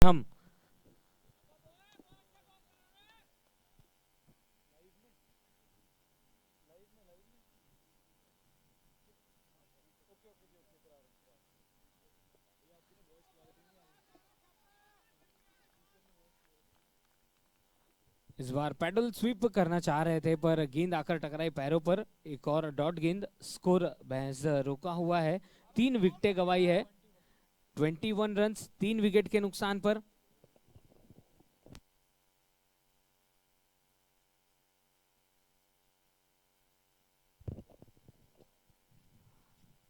हम इस बार pedal SVEEP करना चाह रहे थे पर गेंद आकर टकराई पैरों पर। एक और डॉट गेंद, स्कोर बहस रोका हुआ है। 3 विकेटें गंवाई है। 21 रन्स 3 विकेट के नुकसान पर।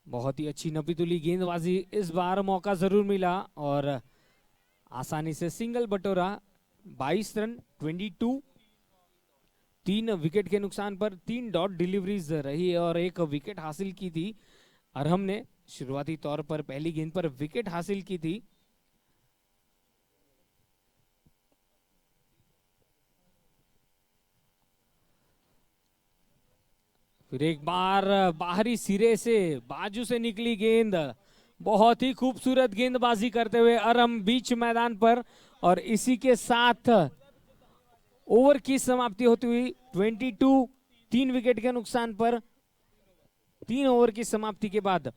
बहुत ही अच्छी नपीतुली गेंदबाजी, इस बार मौका जरूर मिला और आसानी से सिंगल बटोरा। 22 रन 22। 3 विकेट के नुकसान पर 3 डॉट डिलीवरीज रही और 1 विकेट हासिल की थी। अरहम ने शुरुआती तौर पर पहली गेंद पर विकेट हासिल की थी। फिर एक बार बाहरी सिरे से बाजू से निकली गेंद। बहुत ही खूबसूरत गेंदबाजी करते हुए अरहम बीच मैदान पर, और इसी के साथ ओवर की समाप्ति होती हुई 22। 3 विकेट के नुकसान पर 3 ओवर की समाप्ति के बाद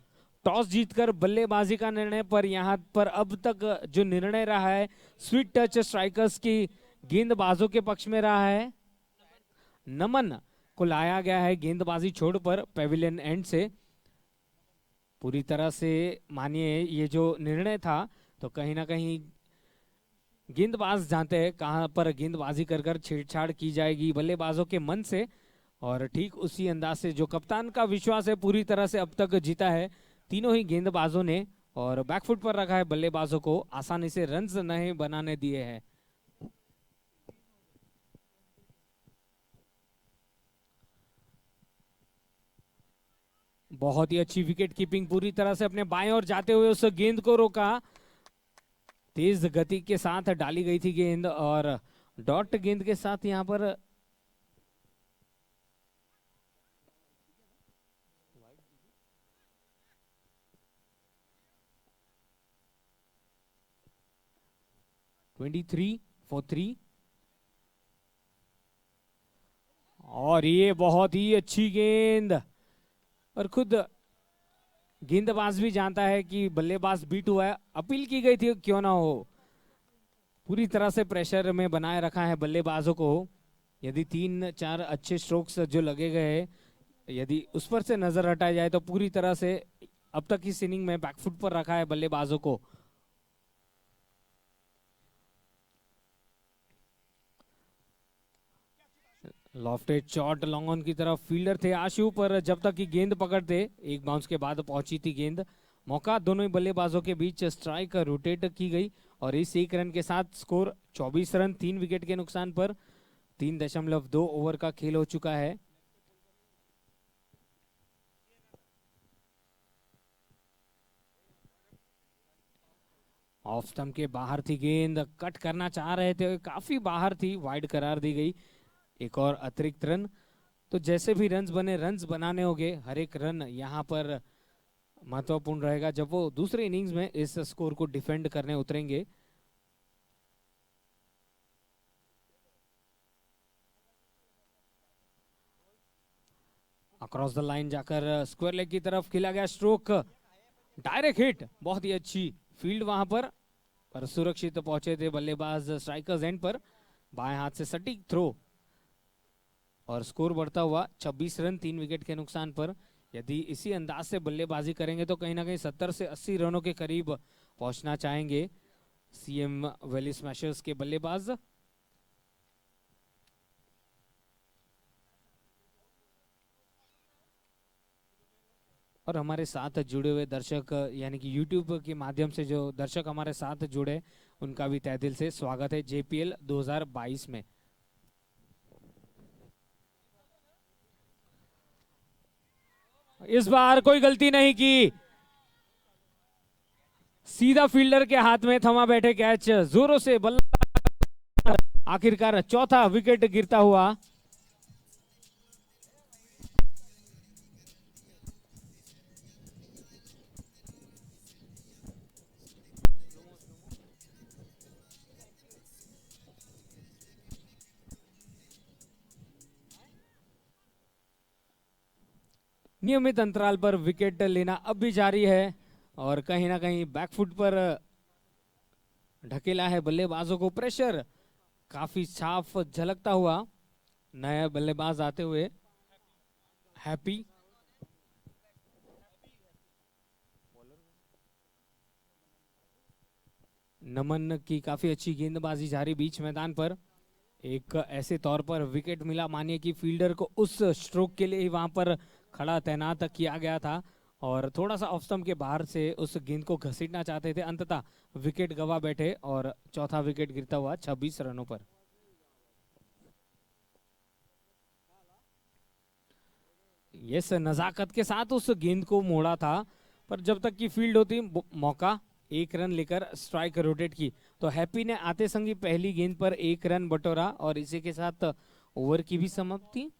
टॉस जीतकर बल्लेबाजी का निर्णय पर यहां पर अब तक जो निर्णय रहा है स्वीट टच स्ट्राइकर्स की गेंदबाजों के पक्ष में रहा है। नमन को लाया गया है गेंदबाजी छोड़ पर पेविलियन एंड से। पूरी तरह से मानिए ये जो निर्णय था तो कहीं ना कहीं गेंदबाज जानते हैं कहां पर गेंदबाजी कर कर छेड़छाड़ की जाएगी बल्लेबाजों के मन से, और ठीक उसी अंदाज से जो कप्तान का विश्वास है पूरी तरह से अब तक जीता है तीनों ही गेंदबाजों ने, और बैकफुट पर रखा है बल्लेबाजों को, आसानी से रन्स नहीं बनाने दिए हैं। बहुत ही अच्छी विकेट कीपिंग, पूरी तरह से अपने बाएं ओर जाते हुए उस गेंद को रोका। तेज गति के साथ डाली गई थी गेंद और डॉट गेंद के साथ यहां पर ट्वेंटी 3 for 3। और ये बहुत ही अच्छी गेंद, और खुद गेंदबाज भी जानता है कि बल्लेबाज बीट हुआ है, अपील की गई थी क्यों ना हो। पूरी तरह से प्रेशर में बनाए रखा है बल्लेबाजों को। यदि 3-4 अच्छे स्ट्रोक्स जो लगे गए, यदि उस पर से नजर हटाई जाए तो पूरी तरह से अब तक इस इनिंग में बैकफुट पर रखा है बल्लेबाजों को। लॉफ्टेड शॉट लॉन्ग ऑन की तरफ, फील्डर थे आशु, पर जब तक की गेंद पकड़ते एक बाउंस के बाद पहुंची थी गेंद। मौका दोनों ही बल्लेबाजों के बीच, स्ट्राइक रोटेट की गई और इस 1 रन के साथ स्कोर 24 रन 3 विकेट के नुकसान पर। 3.2 ओवर का खेल हो चुका है। ऑफ स्टंप के बाहर थी गेंद, कट करना चाह रहे थे, काफी बाहर थी, वाइड करार दी गई। एक और अतिरिक्त रन। तो जैसे भी रन्स बने, रन्स बनाने होंगे, हर एक रन यहाँ पर महत्वपूर्ण रहेगा जब वो दूसरे इनिंग्स में इस स्कोर को डिफेंड करने उतरेंगे। अक्रॉस द लाइन जाकर स्क्वायर लेग की तरफ खेला गया स्ट्रोक, डायरेक्ट हिट, बहुत ही अच्छी फील्ड वहां पर सुरक्षित पहुंचे थे बल्लेबाज स्ट्राइकर्स एंड पर। बाएं हाथ से सटीक थ्रो और स्कोर बढ़ता हुआ 26 रन 3 विकेट के नुकसान पर। यदि इसी अंदाज से बल्लेबाजी करेंगे तो कहीं ना कहीं 70 से 80 रनों के करीब पहुंचना चाहेंगे सीएम वैली स्मैशर्स के बल्लेबाज। और हमारे साथ जुड़े हुए दर्शक, यानी कि यूट्यूब के माध्यम से जो दर्शक हमारे साथ जुड़े, उनका भी तहे दिल से स्वागत है जेपीएल 2022 में। इस बार कोई गलती नहीं की, सीधा फील्डर के हाथ में थमा बैठे कैच, जोरों से बल्ला, आखिरकार चौथा विकेट गिरता हुआ। नियमित अंतराल पर विकेट लेना अब भी जारी है और कहीं ना कहीं बैकफुट पर ढकेला है बल्लेबाजों को। प्रेशर काफी साफ झलकता हुआ नया बल्लेबाज आते हुए हैप्पी। नमन की काफी अच्छी गेंदबाजी जारी बीच मैदान पर। एक ऐसे तौर पर विकेट मिला, मानिए कि फील्डर को उस स्ट्रोक के लिए ही वहां पर खड़ा तैनात किया गया था और थोड़ा सा ऑफ स्टंप के बाहर से उस गेंद को घसीटना चाहते थे। अंततः विकेट गवा बैठे और चौथा विकेट गिरता हुआ 26 रनों पर। यस, नजाकत के साथ उस गेंद को मोड़ा था, पर जब तक की फील्ड होती मौका एक रन लेकर स्ट्राइक रोटेट की तो हैप्पी ने आते संगी पहली गेंद पर एक रन बटोरा और इसी के साथ ओवर की भी समाप्ति।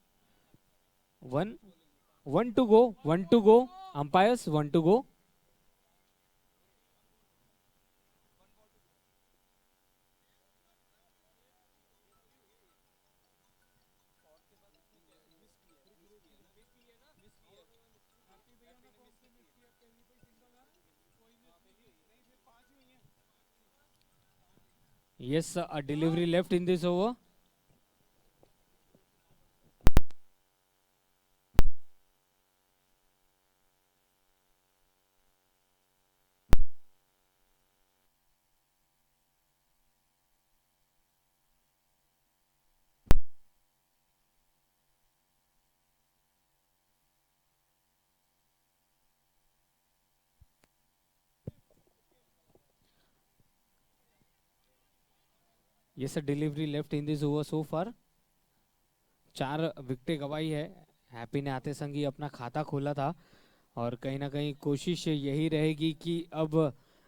1 to go umpires 1 to go. Yes, a delivery left in this over. Yes, a delivery left in this over so far. 4 विकेटें गवाई है। हैप्पी ने आते संगी अपना खाता खोला था और कहीं ना कहीं कोशिश यही रहेगी कि अब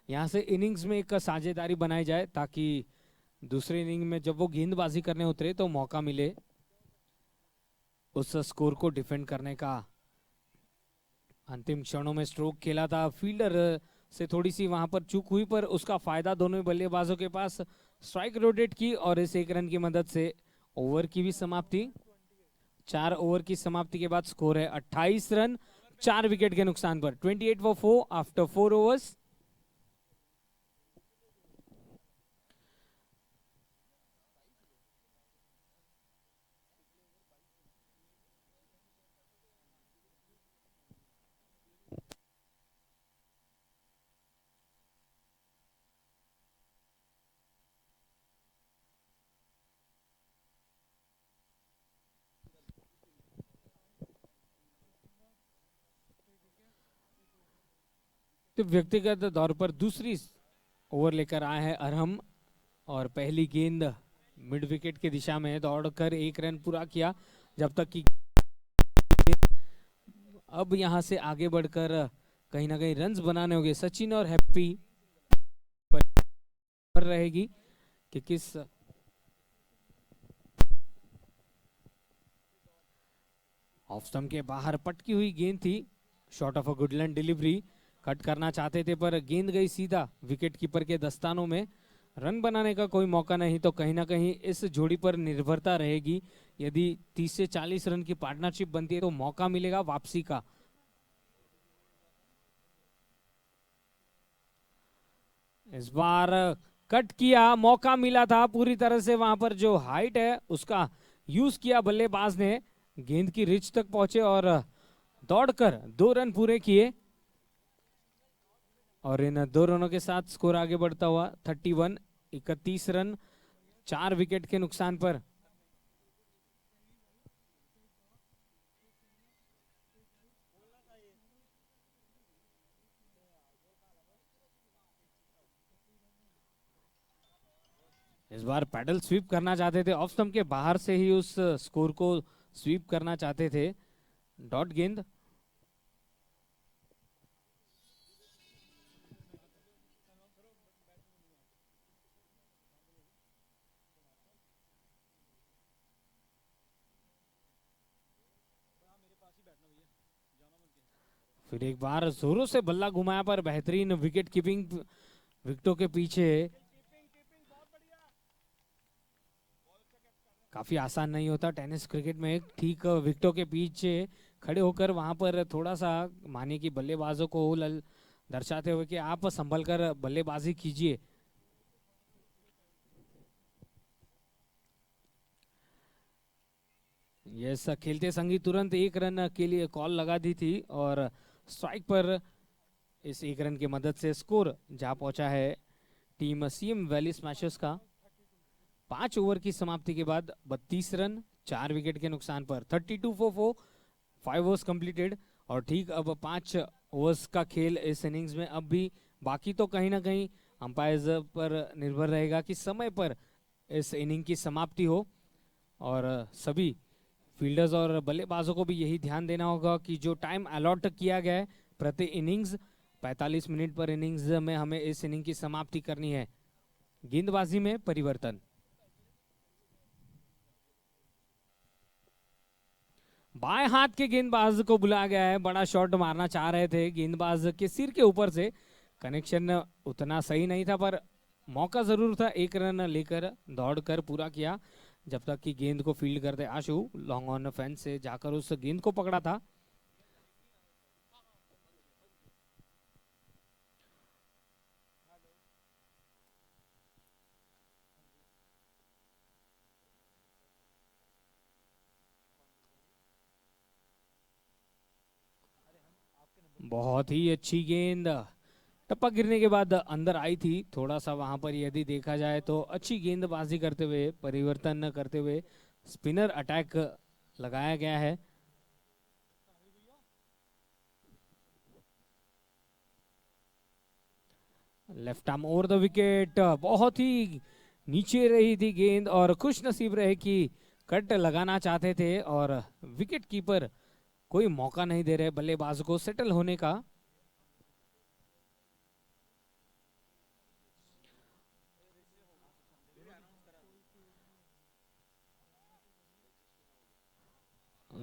यहाँ से इनिंग्स में एक साझेदारी बनाई जाए ताकि दूसरे इनिंग में जब वो गेंदबाजी करने उतरे तो मौका मिले उस स्कोर को डिफेंड करने का। अंतिम क्षणों में स्ट्रोक खेला था, फील्डर से थोड़ी सी वहां पर चूक हुई पर उसका फायदा दोनों बल्लेबाजों के पास। स्ट्राइक रोटेट की और इस एक रन की मदद से ओवर की भी समाप्ति। 4 ओवर की समाप्ति के बाद स्कोर है 28 रन 4 विकेट के नुकसान पर। 28 for 4 आफ्टर 4 ओवर्स। तो व्यक्तिगत तौर पर दूसरी ओवर लेकर आए हैं अरहम और पहली गेंद मिड विकेट की दिशा में दौड़कर एक रन पूरा किया। जब तक कि अब यहां से आगे बढ़कर कहीं ना कहीं रन्स बनाने होंगे। सचिन और हैप्पी पर रहेगी कि किस ऑफ स्टंप के बाहर पटकी हुई गेंद थी। Short of a Goodland delivery cut करना चाहते थे पर गेंद गई सीधा विकेट कीपर के दस्तानों में। रन बनाने का कोई मौका नहीं तो कहीं ना कहीं इस जोड़ी पर निर्भरता रहेगी। यदि 30 से 40 रन की पार्टनरशिप बनती है तो मौका मिलेगा वापसी का। इस बार कट किया, मौका मिला था पूरी तरह से वहां पर जो हाइट है उसका यूज किया बल्लेबाज ने। गेंद की रिच तक पहुंचे और दौड़कर 2 रन पूरे किए और इन 2 रनों के साथ स्कोर आगे बढ़ता हुआ 31 31 रन 4 विकेट के नुकसान पर। इस बार पैडल स्वीप करना चाहते थे, ऑफ स्टंप के बाहर से ही उस स्कोर को स्वीप करना चाहते थे। डॉट गेंद। फिर एक बार जोरों से बल्ला घुमाया पर बेहतरीन विकेट कीपिंग विकेटों के पीछे काफी आसान नहीं होता टेनिस क्रिकेट में ठीक विकेटों के पीछे खड़े होकर वहां पर थोड़ा सा मानिए कि बल्लेबाजों को दर्शाते हुए कि आप संभल कर बल्लेबाजी कीजिए। यस, खेलते संगी तुरंत 1 रन के लिए कॉल लगा दी थी और स्ट्राइक पर इस 1 रन की मदद से स्कोर जा पहुंचा है टीम सीएम वैली स्मैशर्स का। 5 ओवर की समाप्ति के बाद 32 रन 4 विकेट के नुकसान पर 32 for 4, 5 ओवर्स कंप्लीटेड। और ठीक अब 5 ओवर्स का खेल इस इनिंग्स में अब भी बाकी, तो कहीं ना कहीं अंपायर्स पर निर्भर रहेगा कि समय पर इस इनिंग की समाप्ति हो और सभी फील्डर्स और बल्लेबाजों को भी यही ध्यान देना होगा कि जो टाइम अलॉट किया गया है प्रति इनिंग्स 45 मिनट पर इनिंग्स में हमें इस इनिंग की समाप्ति करनी है। गेंदबाजी में परिवर्तन, बाएं हाथ के गेंदबाज को बुलाया गया है। बड़ा शॉट मारना चाह रहे थे, गेंदबाज के सिर के ऊपर से कनेक्शन उतना सही नहीं था पर मौका जरूर था। 1 रन लेकर दौड़कर पूरा किया जब तक कि गेंद को फील्ड करते आशु लॉन्ग ऑन फेंस से जाकर उस गेंद को पकड़ा था। बहुत ही अच्छी गेंद, टप्पा गिरने के बाद अंदर आई थी। थोड़ा सा वहां पर यदि देखा जाए तो अच्छी गेंदबाजी करते हुए, परिवर्तन करते हुए स्पिनर अटैक लगाया गया है। Left arm over the wicket, बहुत ही नीचे रही थी गेंद और खुश नसीब रहे कि कट लगाना चाहते थे और विकेट कीपर कोई मौका नहीं दे रहे बल्लेबाज को सेटल होने का।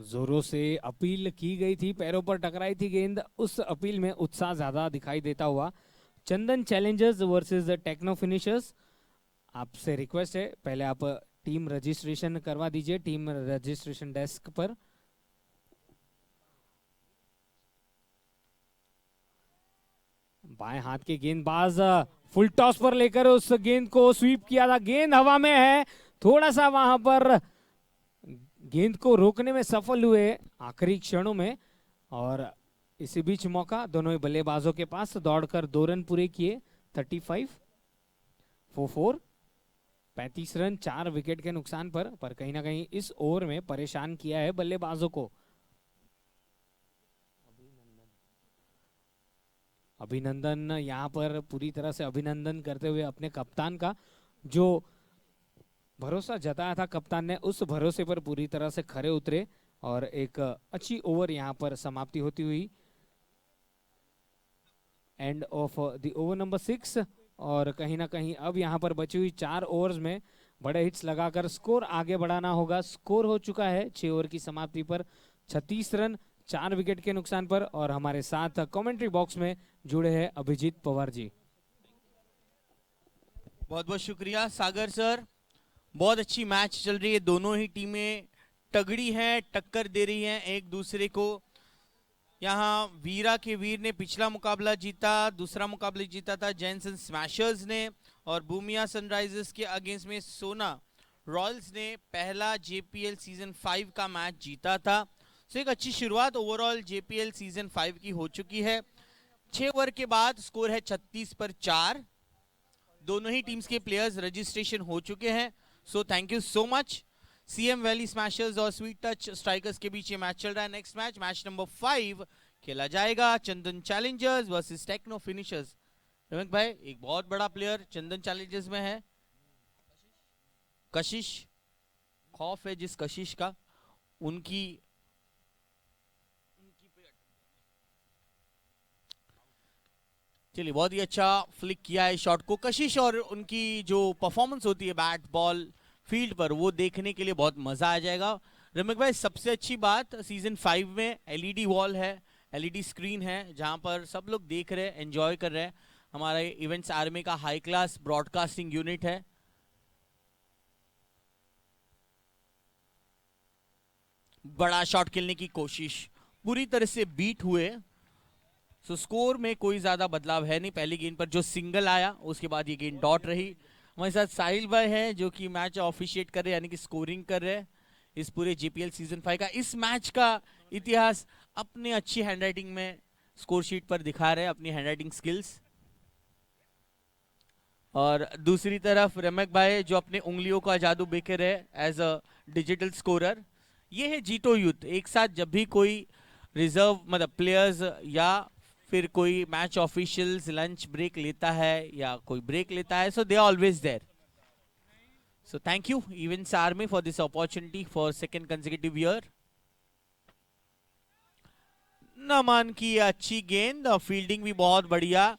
जोरों से अपील की गई थी, पैरों पर टकराई थी गेंद, उस अपील में उत्साह ज्यादा दिखाई देता हुआ। चंदन चैलेंजर्स वर्सेस टेक्नो फिनिशर्स, आपसे रिक्वेस्ट है पहले आप टीम रजिस्ट्रेशन करवा दीजिए टीम रजिस्ट्रेशन डेस्क पर। बाएं हाथ के गेंदबाज फुल टॉस पर लेकर उस गेंद को स्वीप किया था, गेंद हवा में है, थोड़ा सा वहां पर गेंद को रोकने में सफल हुए आखिरी क्षणों में और इसी बीच मौका दोनों ही बल्लेबाजों के पास, दौड़कर 2 रन पूरे किए। 35 for 4, 35 रन 4 विकेट के नुकसान पर कहीं ना कहीं इस ओवर में परेशान किया है बल्लेबाजों को। अभिनंदन यहां पर पूरी तरह से अभिनंदन करते हुए अपने कप्तान का, जो भरोसा जताया था कप्तान ने, उस भरोसे पर पूरी तरह से खरे उतरे और एक अच्छी ओवर यहां पर समाप्ति होती हुई। End of the over number 6 और कहीं ना कहीं अब यहां पर बची हुई 4 ओवर्स में बड़े हिट्स लगाकर स्कोर आगे बढ़ाना होगा। स्कोर हो चुका है 6 ओवर की समाप्ति पर 36 रन 4 विकेट के नुकसान पर और हमारे साथ कमेंट्री बॉक्स में जुड़े हैं अभिजीत पवार जी। बहुत बहुत शुक्रिया सागर सर। बहुत अच्छी मैच चल रही है, दोनों ही टीमें तगड़ी हैं, टक्कर दे रही हैं एक दूसरे को। यहाँ वीरा के वीर ने पिछला मुकाबला जीता, दूसरा मुकाबला जीता था जैनसन स्मैशर्स ने और बूमिया सनराइजर्स के अगेंस्ट में सोना रॉयल्स ने पहला जेपीएल सीजन 5 का मैच जीता था। सो एक अच्छी शुरुआत ओवरऑल जेपीएल सीजन 5 की हो चुकी है। 6 ओवर के बाद स्कोर है 36 पर 4। दोनों ही टीम्स के प्लेयर्स रजिस्ट्रेशन हो चुके हैं। सो thank you so much. CM valley smashers और स्वीट टच स्ट्राइकर्स के बीच ये मैच चल रहा है। नेक्स्ट मैच, मैच नंबर 5 खेला जाएगा चंदन चैलेंजर्स वर्सेस टेक्नो फिनिशर्स। रमक भाई, एक बहुत बड़ा प्लेयर चंदन चैलेंजर्स में है, कशिश। खौफ है जिस कशिश का, उनकी चलिए बहुत ही अच्छा फ्लिक किया है शॉट को कशिश, और उनकी जो परफॉर्मेंस होती है बैट बॉल फील्ड पर वो देखने के लिए बहुत मजा आ जाएगा। रमक भाई, सबसे अच्छी बात सीजन 5 में एलईडी वॉल है, एलईडी स्क्रीन है जहां पर सब लोग देख रहे हैं, एंजॉय कर रहे हैं। हमारा इवेंट्स आर्मी का हाई क्लास ब्रॉडकास्टिंग यूनिट है। बड़ा शॉट खेलने की कोशिश, पूरी तरह से बीट हुए। सो स्कोर में कोई ज्यादा बदलाव है नहीं। पहली गेंद पर जो सिंगल आया उसके बाद ये गेंद डॉट रही। हमारे साथ साहिल भाई हैं जो कि मैच ऑफिशिएट कर रहे हैं, यानी कि स्कोरिंग कर रहे हैं इस पूरे जीपीएल सीजन 5 का। इस मैच का इतिहास अपने अच्छी हैंडराइटिंग में स्कोर शीट पर दिखा रहे हैं, अपनी हैंडराइटिंग स्किल्स। और दूसरी तरफ रमक भाई जो अपने उंगलियों का जादू बेच रहे हैं एज अ डिजिटल स्कोरर। ये है जीतो यूथ। एक साथ जब भी कोई रिजर्व मतलब प्लेयर्स या फिर कोई मैच ऑफिशियल्स लंच ब्रेक लेता है या कोई ब्रेक लेता है, so they are always there. So thank you events army for this opportunity for second consecutive year. Naman की अच्छी गेंद, फील्डिंग भी बहुत बढ़िया,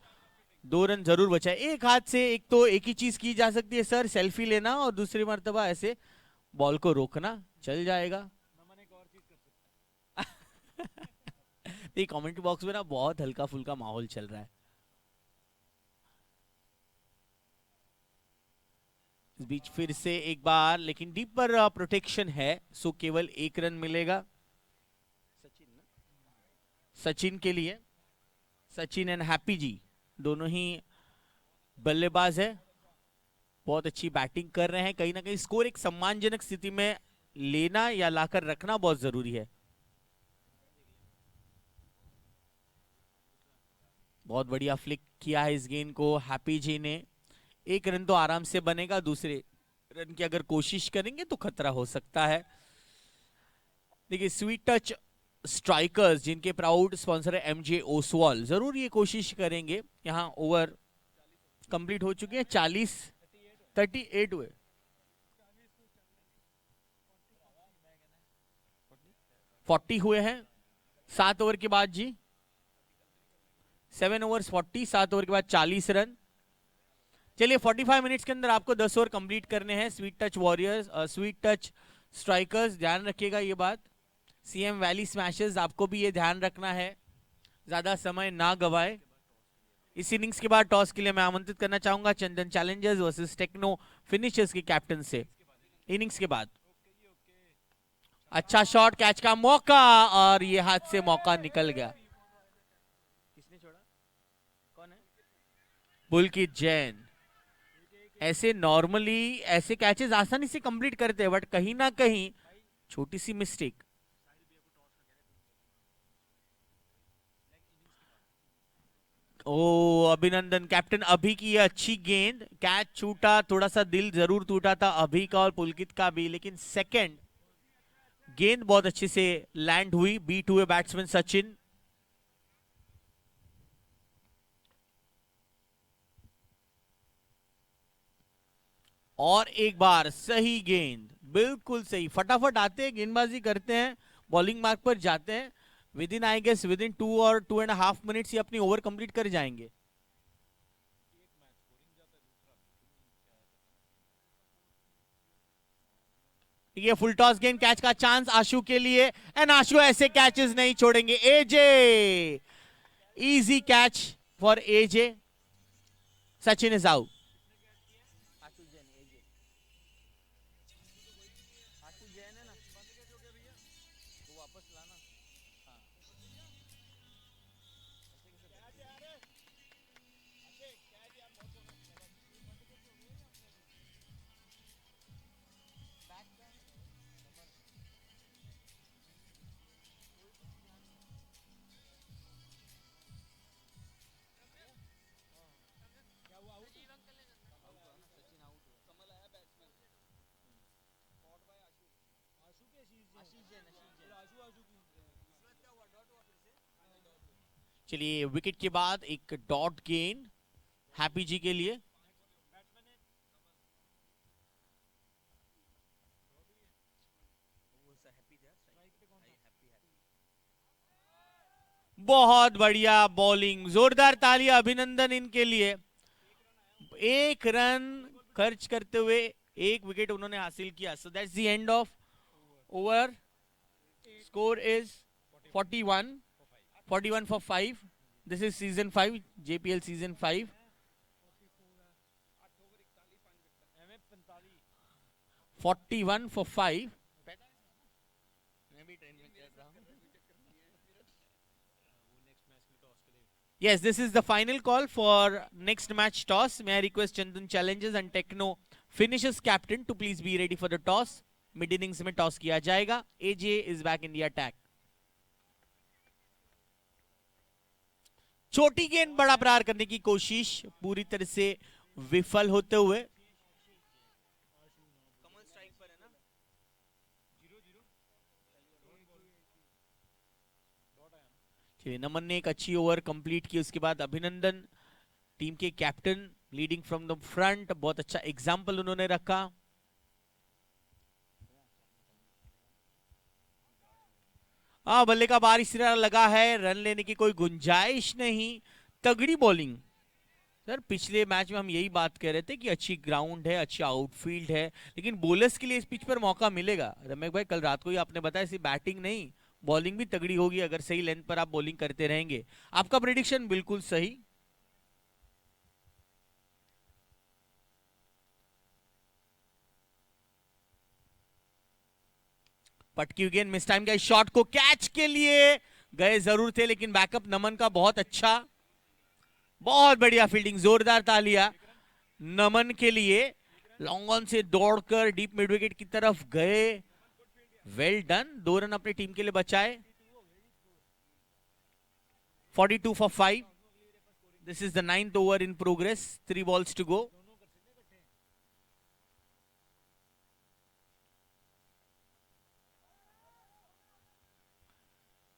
2 रन जरूर बचाए। एक हाथ से एक तो एक ही चीज की जा सकती है सर, सेल्फी लेना, और दूसरी मर्तबा ऐसे बॉल को रोकना, चल जाएगा। ये कमेंट बॉक्स में ना बहुत हल्का फुल्का माहौल चल रहा है। इस बीच फिर से एक बार, लेकिन डीप पर प्रोटेक्शन है, सो केवल 1 रन मिलेगा सचिन के लिए। सचिन एंड हैप्पी जी दोनों ही बल्लेबाज है, बहुत अच्छी बैटिंग कर रहे हैं। कहीं ना कहीं स्कोर एक सम्मानजनक स्थिति में लेना या लाकर रखना बहुत जरूरी है। बहुत बढ़िया फ्लिक किया है इस गेंद को हैप्पी जी ने। 1 रन तो आराम से बनेगा, दूसरे रन की अगर कोशिश करेंगे तो खतरा हो सकता है। देखिए स्वीट टच स्ट्राइकर्स जिनके प्राउड स्पॉन्सर है एमजे ओसवाल, जरूर ये कोशिश करेंगे। यहाँ ओवर कंप्लीट हो चुके हैं, 38 हुए। 40 हुए हैं 7 ओवर के बाद जी। 7 ओवर्स 40, 7 ओवर के बाद 40 रन। चलिए 45 मिनट्स के अंदर आपको 10 ओवर कंप्लीट करने हैं। Sweet touch warriors, sweet touch strikers, ध्यान रखिएगा ये बात। सीएम वैली स्मैशर्स, आपको भी ये ध्यान रखना है, ज्यादा समय ना गवाए। इस इनिंग्स के बाद टॉस के लिए मैं आमंत्रित करना चाहूंगा चंदन चैलेंजर्स वर्सेस टेक्नो फिनिशर्स के कैप्टन से। इनिंग्स के बाद अच्छा शॉट, कैच का मौका, और ये हाथ से मौका निकल गया। किसने छोड़ा, कौन है? पुलकित जैन। ऐसे नॉर्मली ऐसे कैचेस आसानी से कंप्लीट करते हैं, बट कहीं ना कहीं छोटी सी मिस्टेक। ओ अभिनंदन कैप्टन अभी की ये अच्छी गेंद, कैच छूटा, थोड़ा सा दिल जरूर टूटा था अभी का और पुलकित का भी, लेकिन सेकंड गेंद बहुत अच्छे से लैंड हुई, बीट हुए बैट्समैन सचिन। और एक बार सही गेंद, बिल्कुल सही, फटाफट आते हैं, गेंदबाजी करते हैं, बॉलिंग मार्क पर जाते हैं। Within I guess within 2 और 2.5 मिनट्स ये अपनी ओवर कंप्लीट कर जाएंगे। ये फुल टॉस गेंद, कैच का चांस आशु के लिए, एंड आशु ऐसे कैचेस नहीं छोड़ेंगे। AJ, easy catch for AJ. Sachin is out. चलिए विकेट के बाद एक डॉट गेंद हैप्पी जी के लिए। बहुत बढ़िया बॉलिंग, जोरदार तालियां, अभिनंदन इनके लिए। 1 रन खर्च करते हुए 1 विकेट उन्होंने हासिल किया। So that's the end of over. Score is 41 for 5. This is season 5, JPL season 5. 41 for 5. Yes, this is the final call for next match toss. May I request Chandan challenges and Techno finishes captain to please be ready for the toss. Mid innings में toss किया जाएगा. AJ is back in the attack. छोटी गेंद बड़ा प्रहार करने की कोशिश पूरी तरह से विफल होते हुए. नमन ने एक अच्छी ओवर कंप्लीट की. उसके बाद अभिनंदन टीम के captain leading from the front. बहुत अच्छा एग्जाम्पल उन्होंने रखा. बल्ले का बाहरी सिरा लगा है. रन लेने की कोई गुंजाइश नहीं. तगड़ी बॉलिंग सर. पिछले मैच में हम यही बात कह रहे थे कि अच्छी ग्राउंड है, अच्छी आउटफील्ड है, लेकिन बॉलर्स के लिए इस पिच पर मौका मिलेगा. रमेश भाई कल रात को ही आपने बताया सिर्फ बैटिंग नहीं, बॉलिंग भी तगड़ी होगी अगर सही लेंथ पर आप बॉलिंग करते रहेंगे. आपका प्रेडिक्शन बिल्कुल सही. पटकी गेंद मिस टाइम गई. शॉट को कैच के लिए गए जरूर थे, लेकिन बैकअप नमन का बहुत अच्छा. बहुत बढ़िया फील्डिंग. जोरदार तालियां नमन के लिए. लॉन्ग ऑन से दौड़कर डीप मिड विकेट की तरफ गए. Well done. 2 रन अपनी टीम के लिए बचाए. 42 for 5. This is the 9th over in progress. 3 balls to go.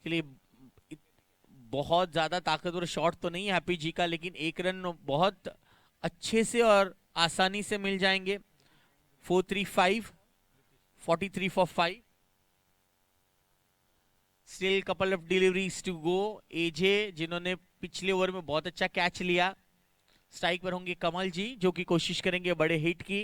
के लिए बहुत ज्यादा ताकतवर शॉट तो नहीं है हैप्पी जी का, लेकिन 1 रन बहुत अच्छे से और आसानी से मिल जाएंगे. 4-3-5. 43 for 5. Still couple of deliveries to go. AJ जिन्होंने पिछले ओवर में बहुत अच्छा कैच लिया. स्ट्राइक पर होंगे कमल जी जो कि कोशिश करेंगे बड़े हिट की.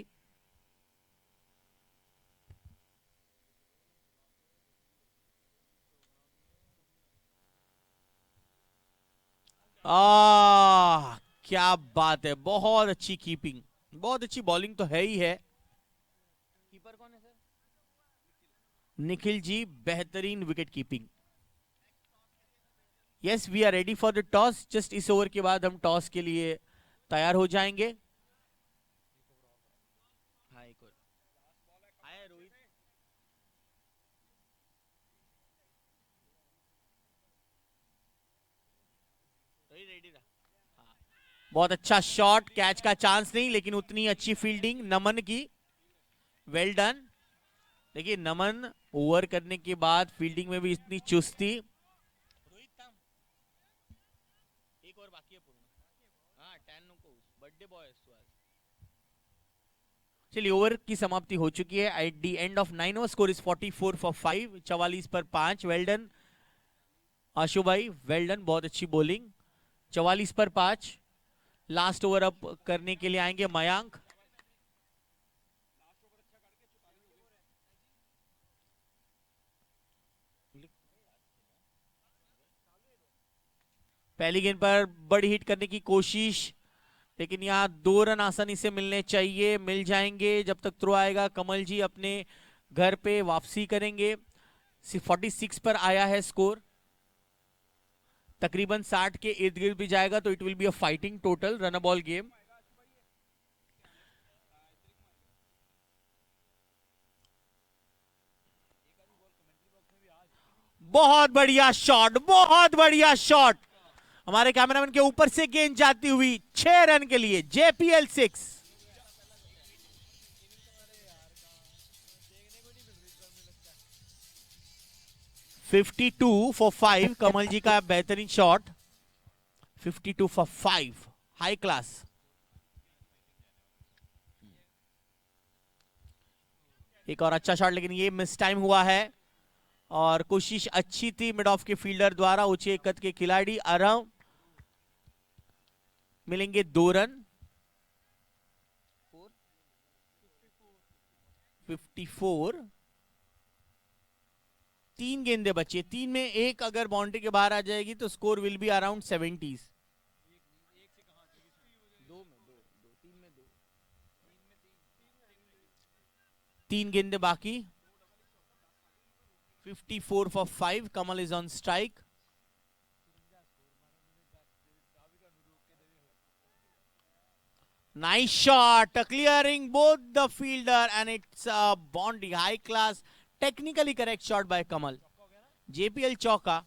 क्या बात है. बहुत अच्छी कीपिंग, बहुत अच्छी बॉलिंग तो है ही है. कीपर कौन है सर? निखिल जी. बेहतरीन wicket keeping. Yes we are ready for the toss. Just इस ओवर के बाद हम टॉस के लिए तैयार हो जाएंगे. हाँ एक और आया रोहित. रेडी रहा. बहुत अच्छा शॉट. कैच का चांस नहीं, लेकिन उतनी अच्छी फील्डिंग नमन की. Well done. देखिए नमन ओवर करने के बाद फील्डिंग में भी इतनी चुस्ती. एक और बाकी है पूर्ण. हाँ 10 को बर्थडे बॉय. चलिए ओवर की समाप्ति हो चुकी है. At the end of 9 over score is 44 for 5. 44 पर 5. वेल डन आशु भाई. Well done. बहुत अच्छी बॉलिंग. 44 पर 5. लास्ट ओवर अप करने के लिए आएंगे मयांक. पहली गेंद पर बड़ी हिट करने की कोशिश, लेकिन यहां 2 रन आसानी से मिलने चाहिए. मिल जाएंगे जब तक थ्रो आएगा. कमल जी अपने घर पे वापसी करेंगे. 46 पर आया है स्कोर. तकरीबन 60 के इर्द गिर्द भी जाएगा तो it will be a fighting total run a ball game. बहुत बढ़िया शॉट, बहुत बढ़िया शॉट. हमारे कैमरामैन के ऊपर से गेंद जाती हुई 6 रन के लिए. JPL 6. $52 for 5. कमल जी का बेहतरीन शॉट. 52 for 5. High class. एक और अच्छा शॉट, लेकिन ये मिस टाइम हुआ है. और कोशिश अच्छी थी मिड ऑफ के फील्डर द्वारा. ऊंचे कद के खिलाड़ी अरम. मिलेंगे 2 रन. 54. 3 गेंदे बचे. 3 में एक अगर बाउंड्री के बाहर आ जाएगी तो score will be around 70s. 3 गेंदे बाकी. 54 for 5. Kamal is on strike. Nice shot, clearing both the fielder, and it's a Bondi high class, technically correct shot by Kamal. JPL चौका.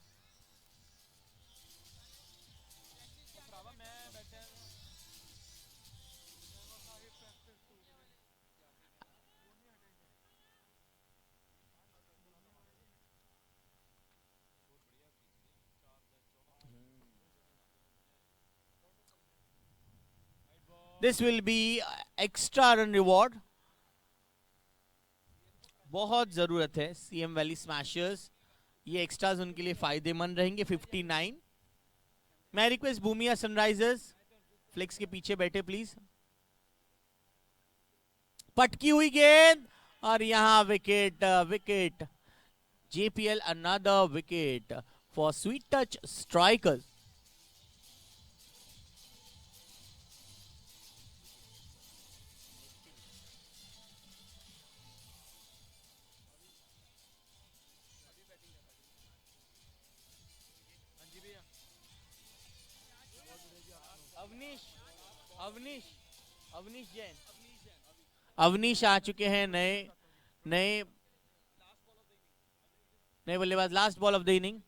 This will be extra run reward. बहुत जरूरत है CM valley smashers, ये extras उनके लिए फायदेमंद रहेंगे. 59. मैं रिक्वेस्ट भूमिया सनराइजर्स फ्लेक्स के पीछे बैठे प्लीज. पटकी हुई गेंद और यहां wicket. Wicket. JPL another wicket for Sweet Touch Strikers. Avneesh Jain. Avneesh आ चुके हैं नए नए नए बल्लेबाज. Last ball of the inning.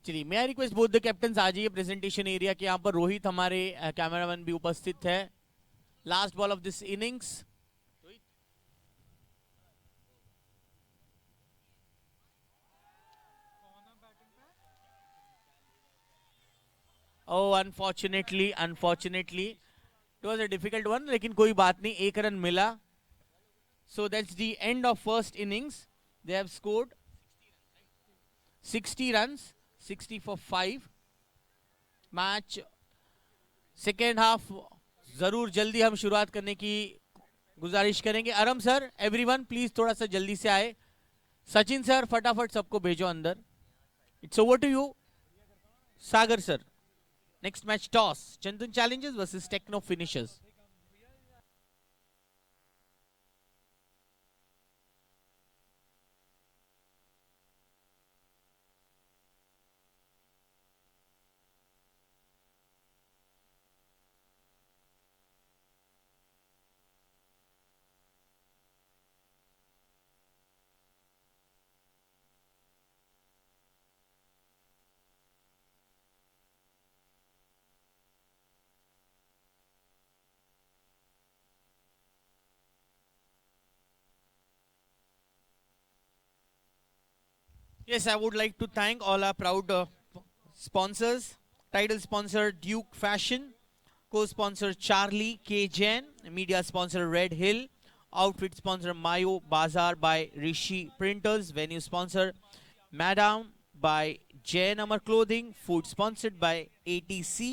चलिए मैं I request both the captain आ जाइए प्रेजेंटेशन एरिया के. यहाँ पर रोहित हमारे कैमरामैन भी उपस्थित है. Last ball of this innings. Oh, unfortunately, it was a difficult one, लेकिन कोई बात नहीं, एक रन मिला. So that's the end of first innings. They have scored 60 runs, 60 for 5. Match second half जरूर जल्दी हम शुरुआत करने की गुजारिश करेंगे. अरम सर, everyone प्लीज थोड़ा सा जल्दी से आए. सचिन सर फटाफट सबको भेजो अंदर. It's over to you. Sagar sir. Next match toss. Chandan Challengers versus Techno Finishers. Yes, I would like to thank all our proud sponsors. Title sponsor Duke Fashion, co-sponsor Charlie K. Jain, media sponsor Red Hill, outfit sponsor Mayo Bazaar by Rishi Printers, venue sponsor Madam by Jain Amar Clothing, food sponsored by ATC,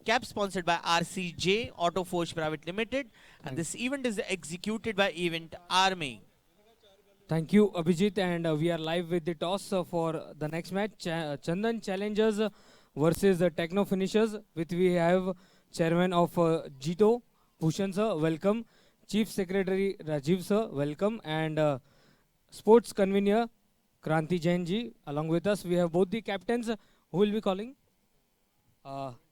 cap sponsored by RCJ Auto Forge Private Limited, and this event is executed by Event Army. Thank you, Abhijit, and we are live with the toss for the next match. Chandan Challengers versus Techno Finishers. With we have Chairman of Jito, Bhushan sir, welcome. Chief Secretary Rajiv sir, welcome, and Sports Convener Kranti Jain ji, along with us. We have both the captains who will be calling.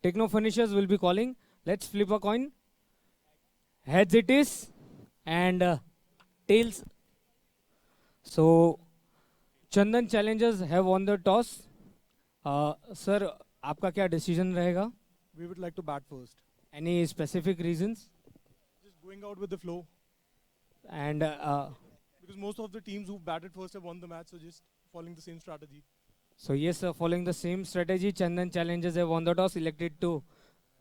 Techno Finishers will be calling. Let's flip a coin. Heads it is, and tails. So, Chandan Challengers have won the toss. Sir, आपका क्या decision रहेगा? We would like to bat first. Any specific reasons? Just going out with the flow. And Because most of the teams who batted first have won the match, so just following the same strategy. so yes, following the same strategy, Chandan Challengers have won the toss, elected to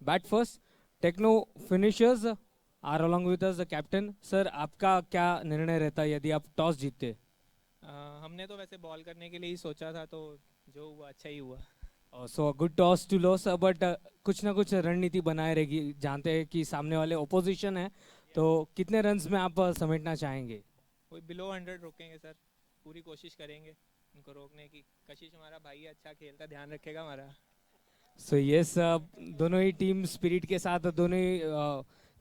bat first. Techno Finishers are along with us the captain. Sir, आपका क्या निर्णय रहता यदि आप toss जीतते? हमने तो वैसे बॉल करने के लिए ही सोचा था, तो जो हुआ अच्छा ही हुआ. So a good toss to lose, but कुछ ना कुछ रणनीति बनाए रहेगी. जानते हैं कि सामने वाले ओपोजिशन है, तो कितने रन्स में आप समेटना चाहेंगे? कोई बिलो 100 रोकेंगे सर, पूरी कोशिश करेंगे उनको रोकने की. कशिश हमारा भाई है, अच्छा खेलता, ध्यान रखेगा हमारा. So yes, दोनों ही टीम स्पिरिट के साथ दोनों ही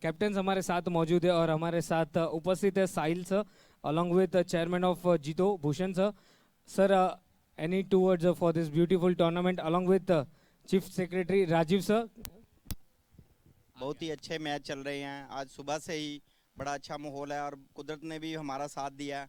कैप्टन हमारे साथ मौजूद है और हमारे साथ उपस्थित है साहिल sir along with the chairman of Jito, Bhushan sir. Sir, any two words for this beautiful tournament along with Chief Secretary Rajiv sir. बहुत ही अच्छे मैच चल रहे हैं। आज सुबह से ही बड़ा अच्छा माहौल है और कुदरत ने भी हमारा साथ दिया।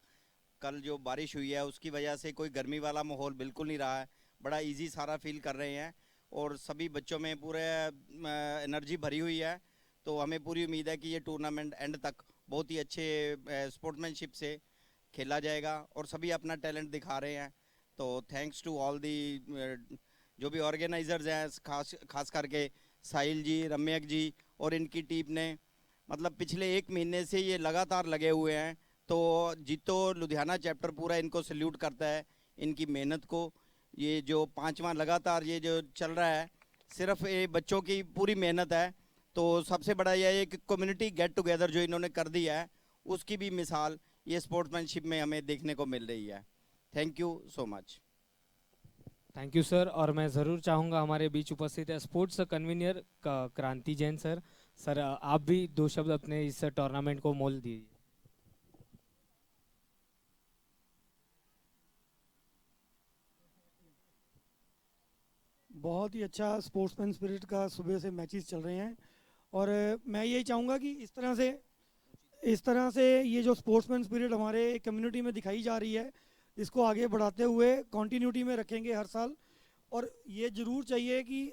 कल जो बारिश हुई है उसकी वजह से कोई गर्मी वाला माहौल बिल्कुल नहीं रहा है, बड़ा इजी सारा फील कर रहे हैं और सभी बच्चों में पूरे एनर्जी भरी हुई है। तो हमें पूरी उम्मीद है कि ये टूर्नामेंट एंड तक बहुत ही अच्छे स्पोर्ट्समैनशिप से खेला जाएगा और सभी अपना टैलेंट दिखा रहे हैं। तो थैंक्स टू ऑल दी जो भी ऑर्गेनाइजर्स हैं, खास करके साहिल जी, रम्यक जी और इनकी टीम ने, मतलब पिछले 1 महीने से ये लगातार लगे हुए हैं। तो जीतो लुधियाना चैप्टर पूरा इनको सल्यूट करता है, इनकी मेहनत को। ये जो 5वां लगातार ये जो चल रहा है, सिर्फ ये बच्चों की पूरी मेहनत है। तो सबसे बड़ा यह है कि कम्युनिटी गेट टुगेदर जो इन्होंने कर दिया है, उसकी भी मिसाल ये स्पोर्ट्समैनशिप में हमें देखने को मिल रही है। Thank you so much. Thank you sir. और मैं ज़रूर चाहूँगा हमारे बीच उपस्थित है स्पोर्ट्स कन्वीनर क्रांति जैन सर। सर आप भी 2 शब्द अपने इस टूर्नामेंट को मोल दीजिए। बहुत ही अच्छा स्पोर्ट्समैन स्पिरिट का सुबह से मैचेस चल रहे हैं और मैं यही चाहूँगा कि इस तरह से ये जो स्पोर्ट्समैन स्पिरिट हमारे कम्युनिटी में दिखाई जा रही है, इसको आगे बढ़ाते हुए कंटिन्यूटी में रखेंगे हर साल। और ये ज़रूर चाहिए कि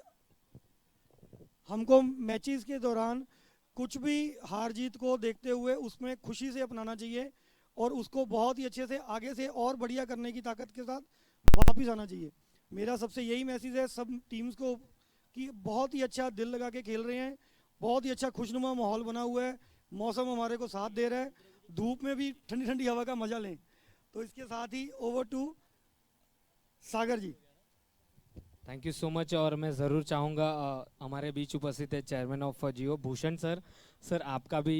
हमको मैचेस के दौरान कुछ भी हार जीत को देखते हुए उसमें खुशी से अपनाना चाहिए और उसको बहुत ही अच्छे से आगे से और बढ़िया करने की ताकत के साथ वापस आना चाहिए। मेरा सबसे यही मैसेज है सब टीम्स को कि बहुत ही अच्छा दिल लगा के खेल रहे हैं, बहुत ही अच्छा खुशनुमा माहौल बना हुआ है, मौसम हमारे को साथ दे रहा है, धूप में भी ठंडी ठंडी हवा का मजा लें। तो इसके साथ ही over to Sagar ji. Thank you so much. और मैं ज़रूर चाहूँगा हमारे बीच उपस्थित है chairman of Jio Bhushan sir. Sir आपका भी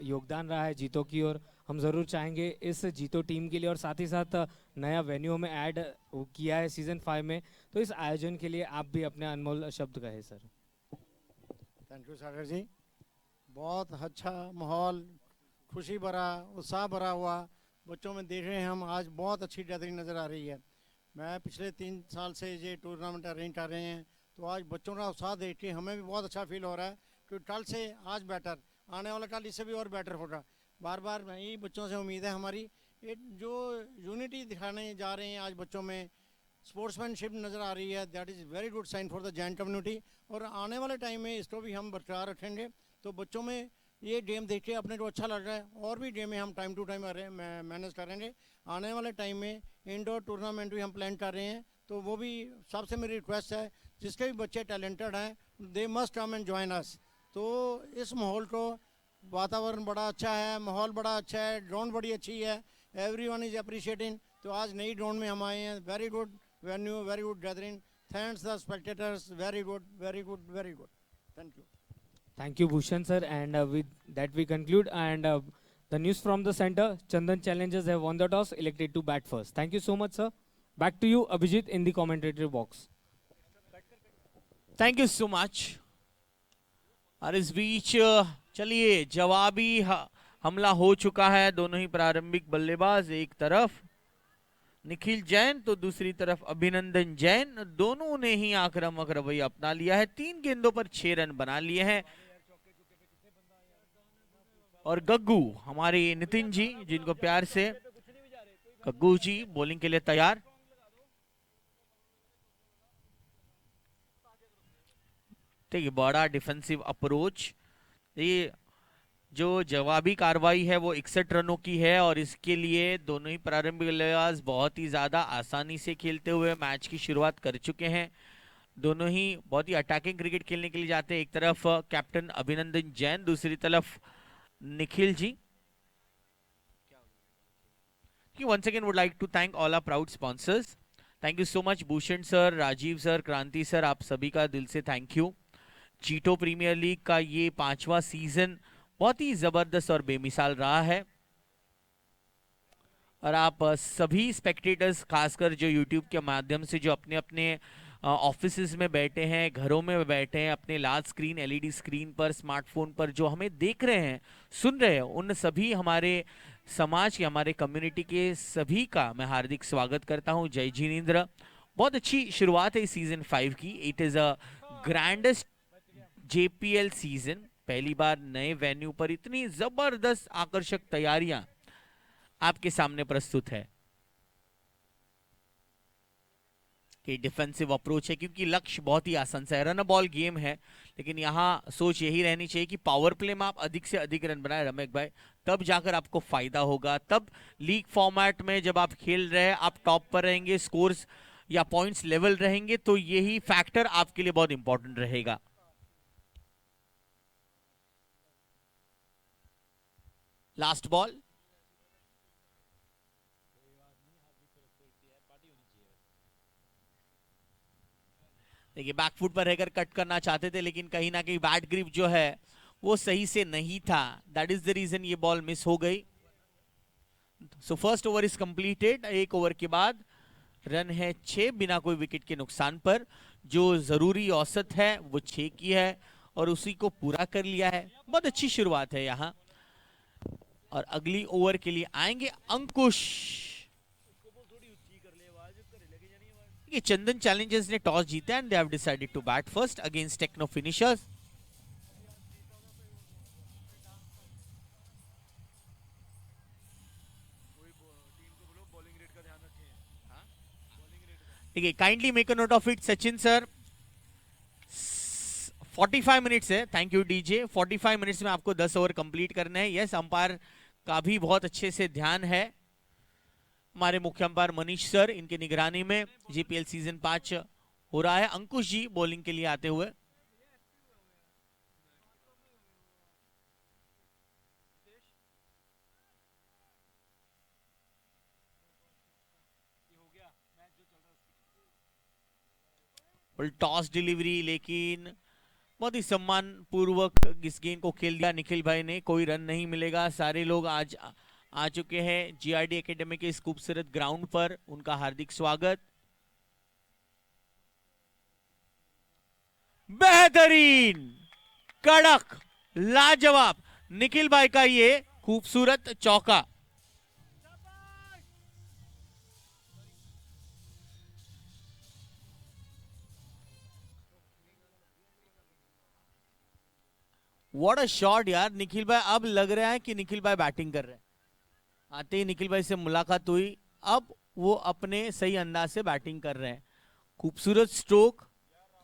योगदान रहा है जीतो की ओर, हम ज़रूर चाहेंगे इस जीतो टीम के लिए और साथ ही साथ नया वेन्यू में ऐड किया है सीज़न 5 में, तो इस आयोजन के लिए आप भी अपने अनमोल शब्द कहें सर। थैंक यू सागर जी। बहुत अच्छा माहौल, खुशी भरा, उत्साह भरा हुआ बच्चों में देख रहे हैं हम। आज बहुत अच्छी गैदरिंग नज़र आ रही है। मैं पिछले 3 साल से ये टूर्नामेंट अरेंज कर रहे हैं, तो आज बच्चों का उत्साह देख के हमें भी बहुत अच्छा फील हो रहा है कि कल से आज बेटर, आने वाला कल इससे भी और बेटर होगा। बार बार यही बच्चों से उम्मीद है हमारी। ये जो यूनिटी दिखाने जा रहे हैं आज बच्चों में, स्पोर्ट्समैनशिप नज़र आ रही है, that is very good sign for the Jain community. और आने वाले टाइम में इसको भी हम बरकरार रखेंगे। तो बच्चों में ये गेम देख के अपने को अच्छा लग रहा है और भी गेमें हम टाइम टू टाइम मैनेज करेंगे। आने वाले टाइम में इंडोर टूर्नामेंट भी हम प्लान कर रहे हैं, तो वो भी सबसे मेरी रिक्वेस्ट है जिसके भी बच्चे टैलेंटेड हैं they must come and join us. तो इस माहौल को, वातावरण बड़ा अच्छा है, माहौल बड़ा अच्छा है, ड्रोन बड़ी अच्छी है, एवरीवन इज अप्रिशिएटिंग। तो आज नई ड्रोन में हम आए हैं, very good venue, very good gathering, thanks the spectators, very good very good very good, thank you. Thank you, Bhushan sir. And with that we conclude. And the news from the center: Chandan Challengers have won the toss, elected to bat first. Thank you so much, sir. Back to you, Abhijit, in the commentatory box. Thank you so much. और इस बीच चलिए जवाबी हमला हो चुका है। दोनों ही प्रारंभिक बल्लेबाज, एक तरफ निखिल जैन तो दूसरी तरफ अभिनंदन जैन, दोनों ने ही आक्रामक रवैया अपना लिया है। 3 गेंदों पर 6 रन बना लिए हैं। और गग्गू, हमारे नितिन जी जिनको प्यार से गग्गू जी, बॉलिंग के लिए तैयार। ठीक है, बड़ा डिफेंसिव अप्रोच। ये जो जवाबी कार्रवाई है वो 61 रनों की है और इसके लिए दोनों ही प्रारंभिक बल्लेबाज बहुत ही ज्यादा आसानी से खेलते हुए मैच की शुरुआत कर चुके हैं। दोनों ही बहुत ही अटैकिंग क्रिकेट खेलने के लिए जाते हैं। एक तरफ कैप्टन अभिनंदन जैन, दूसरी तरफ Nikhil ji. Once again would like to thank all our proud sponsors. Thank you so much Bhushan sir, Rajiv sir, Kranti sir, आप सभी का दिल से thank you. JITO premier league का ये 5वां सीजन बहुत ही जबरदस्त और बेमिसाल रहा है और आप सभी स्पेक्टेटर्स, खासकर जो यूट्यूब के माध्यम से जो अपने अपने ऑफिसेज में बैठे हैं, घरों में बैठे हैं, अपने लार्ज स्क्रीन, एलईडी स्क्रीन पर, स्मार्टफोन पर जो हमें देख रहे हैं, सुन रहे हैं, उन सभी हमारे समाज के, हमारे कम्युनिटी के सभी का मैं हार्दिक स्वागत करता हूं। जय जिनेंद्र। बहुत अच्छी शुरुआत है इस सीजन 5 की। It is a grandest JPL season पहली बार नए वेन्यू पर इतनी जबरदस्त आकर्षक तैयारियां आपके सामने प्रस्तुत है कि डिफेंसिव अप्रोच है, क्योंकि लक्ष्य बहुत ही आसान सा है, रन बॉल गेम है, लेकिन यहाँ सोच यही रहनी चाहिए कि पावर प्ले में आप अधिक से अधिक रन बनाए रमेश भाई, तब जाकर आपको फायदा होगा। तब लीग फॉर्मेट में जब आप खेल रहे हैं, आप टॉप पर रहेंगे, स्कोर्स या पॉइंट्स लेवल रहेंगे, तो यही फैक्टर आपके लिए बहुत इंपॉर्टेंट रहेगा। लास्ट बॉल, देखिए बैकफुट पर रहकर कट करना चाहते थे, लेकिन कहीं ना कहीं बैट ग्रिप जो है वो सही से नहीं था, दैट इज द रीजन ये बॉल मिस हो गई। So first over is completed. एक ओवर के बाद रन है 6 बिना कोई विकेट के नुकसान पर। जो जरूरी औसत है वो 6 की है और उसी को पूरा कर लिया है। बहुत अच्छी शुरुआत है यहाँ। और अगली ओवर के लिए आएंगे अंकुश। ये चंदन चैलेंजर्स ने टॉस जीता and they have decided to bat first against techno finishers. देखिए kindly make a note of it Sachin sir, 45 minutes है। Thank you DJ. 45 मिनट्स में आपको 10 ओवर कंप्लीट करने हैं। यस, अंपायर का भी बहुत अच्छे से ध्यान है। हमारे मुख्य अंपायर मनीष सर, इनके निगरानी में जीपीएल सीजन 5 हो रहा है। अंकुश जी बॉलिंग के लिए आते हुए। टॉस डिलीवरी, लेकिन बहुत ही सम्मान पूर्वक इस गेंद को खेल दिया निखिल भाई ने। कोई रन नहीं मिलेगा। सारे लोग आज आ चुके हैं जीआरडी एकेडमी के इस खूबसूरत ग्राउंड पर। उनका हार्दिक स्वागत। बेहतरीन, कड़क, लाजवाब निखिल भाई का ये खूबसूरत चौका। व्हाट अ शॉट यार निखिल भाई। अब लग रहा है कि निखिल भाई बैटिंग कर रहे हैं। आते ही निखिल भाई से मुलाकात हुई, अब वो अपने सही अंदाज से बैटिंग कर रहे हैं। खूबसूरत स्ट्रोक,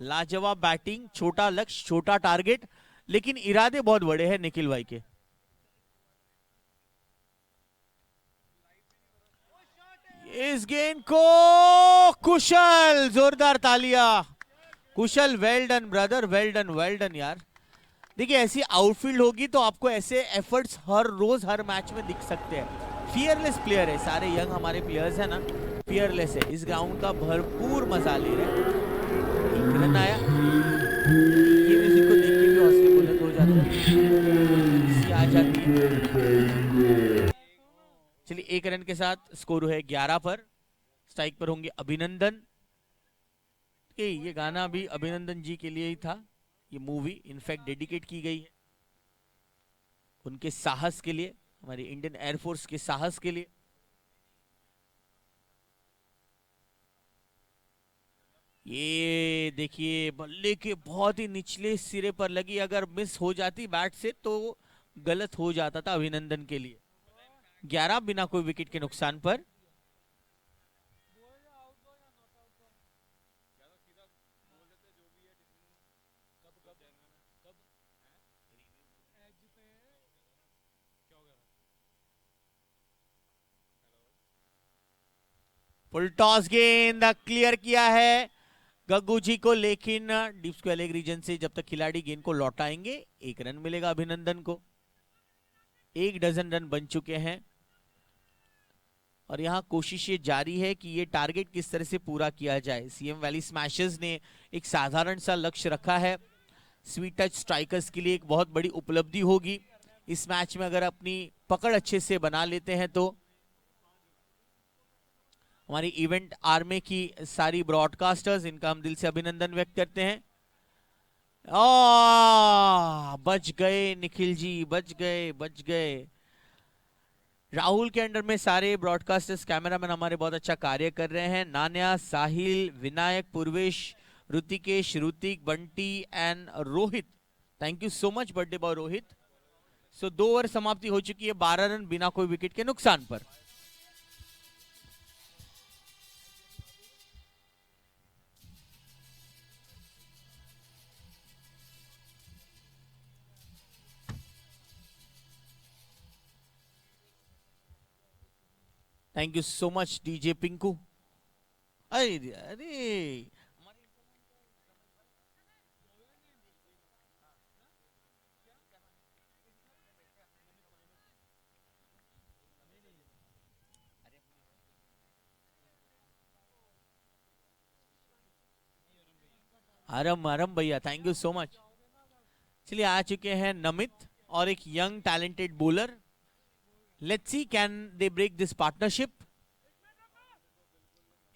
लाजवाब बैटिंग, छोटा लक्ष्य, छोटा टारगेट, लेकिन इरादे बहुत बड़े हैं निखिल भाई के। इस गेंद को कुशल, जोरदार तालियां। Kushal, well done brother, well done, well done यार। देखिए ऐसी आउटफील्ड होगी तो आपको ऐसे एफर्ट्स हर रोज हर मैच में दिख सकते हैं। फियरलेस प्लेयर है, सारे यंग हमारे प्लेयर्स हैं ना, फियरलेस है। इस ग्राउंड का भरपूर मजा ले रहे हैं। एक रन आया, ये म्यूजिक को देख के भी हौसले बुलंद हो जाते हैं। आ जाती है। चलिए, एक रन के साथ स्कोर है 11 पर। स्ट्राइक पर होंगे अभिनंदन। ये गाना भी अभिनंदन जी के लिए ही था। ये मूवी इनफैक्ट डेडिकेट की गई है उनके साहस के लिए, हमारी इंडियन एयरफोर्स के साहस के लिए। ये देखिए बल्ले के बहुत ही निचले सिरे पर लगी, अगर मिस हो जाती बैट से तो गलत हो जाता था अभिनंदन के लिए। 11 बिना कोई विकेट के नुकसान पर। फुल टॉस गेंद क्लियर किया है गग्गू जी को, लेकिन डीप स्क्वायर लेग रीजन से जब तक खिलाड़ी गेंद को लौटाएंगे 1 रन मिलेगा अभिनंदन को। 1 डजन रन बन चुके हैं और यहां कोशिश ये जारी है कि ये टारगेट किस तरह से पूरा किया जाए। सीएम वैली स्मैशर्स ने एक साधारण सा लक्ष्य रखा है। स्वीट टच स्ट्राइकर्स के लिए एक बहुत बड़ी उपलब्धि होगी इस मैच में, अगर अपनी पकड़ अच्छे से बना लेते हैं तो। हमारी इवेंट आर्मी की सारी ब्रॉडकास्टर्स, इनका हम दिल से अभिनंदन व्यक्त करते हैं। बच गए निखिल जी, बच गए, बच गए। राहुल के अंडर में सारे ब्रॉडकास्टर्स, कैमरामैन हमारे बहुत अच्छा कार्य कर रहे हैं। Nanya, Sahil, Vinayak, Purvesh, Hritikesh, Hritik, Bunty and Rohit thank you so much birthday boy Rohit. So 2 over समाप्ति हो चुकी है, 12 रन बिना कोई विकेट के नुकसान पर। Thank you so much DJ Pinku. अरे अरे आरम आरम भैया, थैंक यू सो मच। चलिए आ चुके हैं नमित और एक young talented bowler. Let's see can they break this partnership.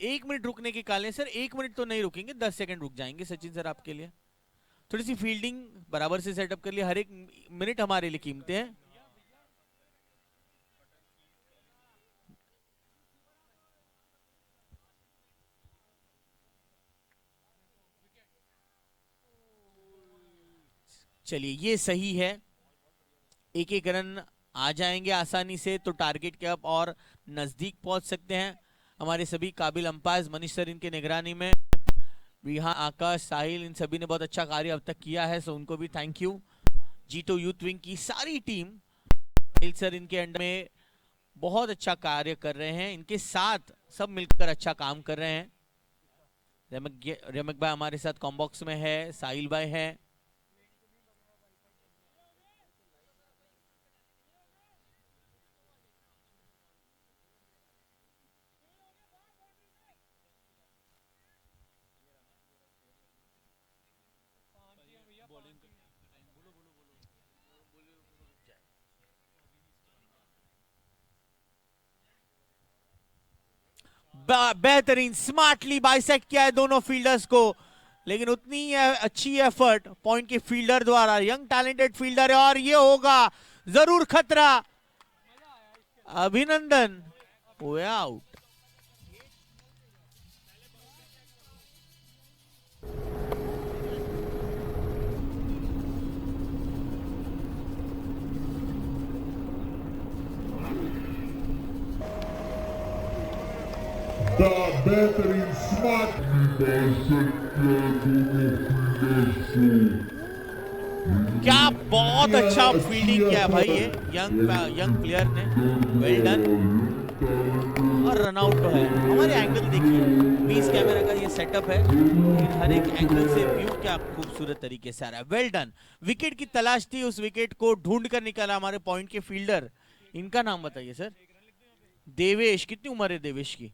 1 minute रुकने के काले सर, 1 मिनट तो नहीं रुकेंगे, 10 सेकंड रुक जाएंगे सचिन सर आपके लिए। थोड़ी सी फील्डिंग बराबर से सेटअप कर लिए, हर एक मिनट हमारे लिए कीमती है। चलिए ये सही है, एक एक रन आ जाएंगे आसानी से तो टारगेट के अब और नजदीक पहुंच सकते हैं। हमारे सभी काबिल अंपायर्स मनीष सर इनके निगरानी में, विहान, आकाश, साहिल, इन सभी ने बहुत अच्छा कार्य अब तक किया है, सो उनको भी thank you. G2 youth wing की सारी टीम, साहिल सर इनके अंडर में बहुत अच्छा कार्य कर रहे हैं, इनके साथ सब मिलकर अच्छा काम कर रहे हैं। रमक भाई हमारे साथ कॉम्बॉक्स में है, साहिल भाई है। बेहतरीन स्मार्टली बाइसेक्ट किया है दोनों फील्डर्स को, लेकिन उतनी अच्छी एफर्ट पॉइंट के फील्डर द्वारा, यंग टैलेंटेड फील्डर है और ये होगा जरूर खतरा। अभिनंदन हुए आउट। बेहतरीन स्मार्ट क्या बहुत अच्छा फील्डिंग किया भाई ये यंग प्लेयर ने, वेल डन। और रन आउट तो है। हमारे एंगल देखिए, 20 कैमरा का ये सेटअप है, लेकिन हर एक एंगल से व्यू क्या खूबसूरत तरीके से आ रहा है, वेल डन। विकेट की तलाश थी, उस विकेट को ढूंढ कर निकाला हमारे पॉइंट के फील्डर। इनका नाम बताइए सर। देवेश, कितनी उम्र है देवेश की?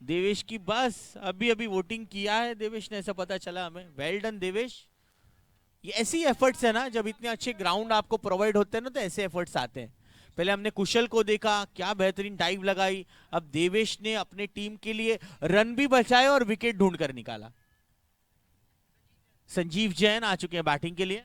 देवेश की बस अभी अभी वोटिंग किया है देवेश ने, ऐसा पता चला हमें। Well done Devesh. ये ऐसी एफर्ट्स है ना, जब इतने अच्छे ग्राउंड आपको प्रोवाइड होते हैं ना, तो ऐसे एफर्ट्स आते हैं। पहले हमने कुशल को देखा, क्या बेहतरीन डाइव लगाई, अब देवेश ने अपने टीम के लिए रन भी बचाए और विकेट ढूंढ कर निकाला। संजीव जैन आ चुके हैं बैटिंग के लिए।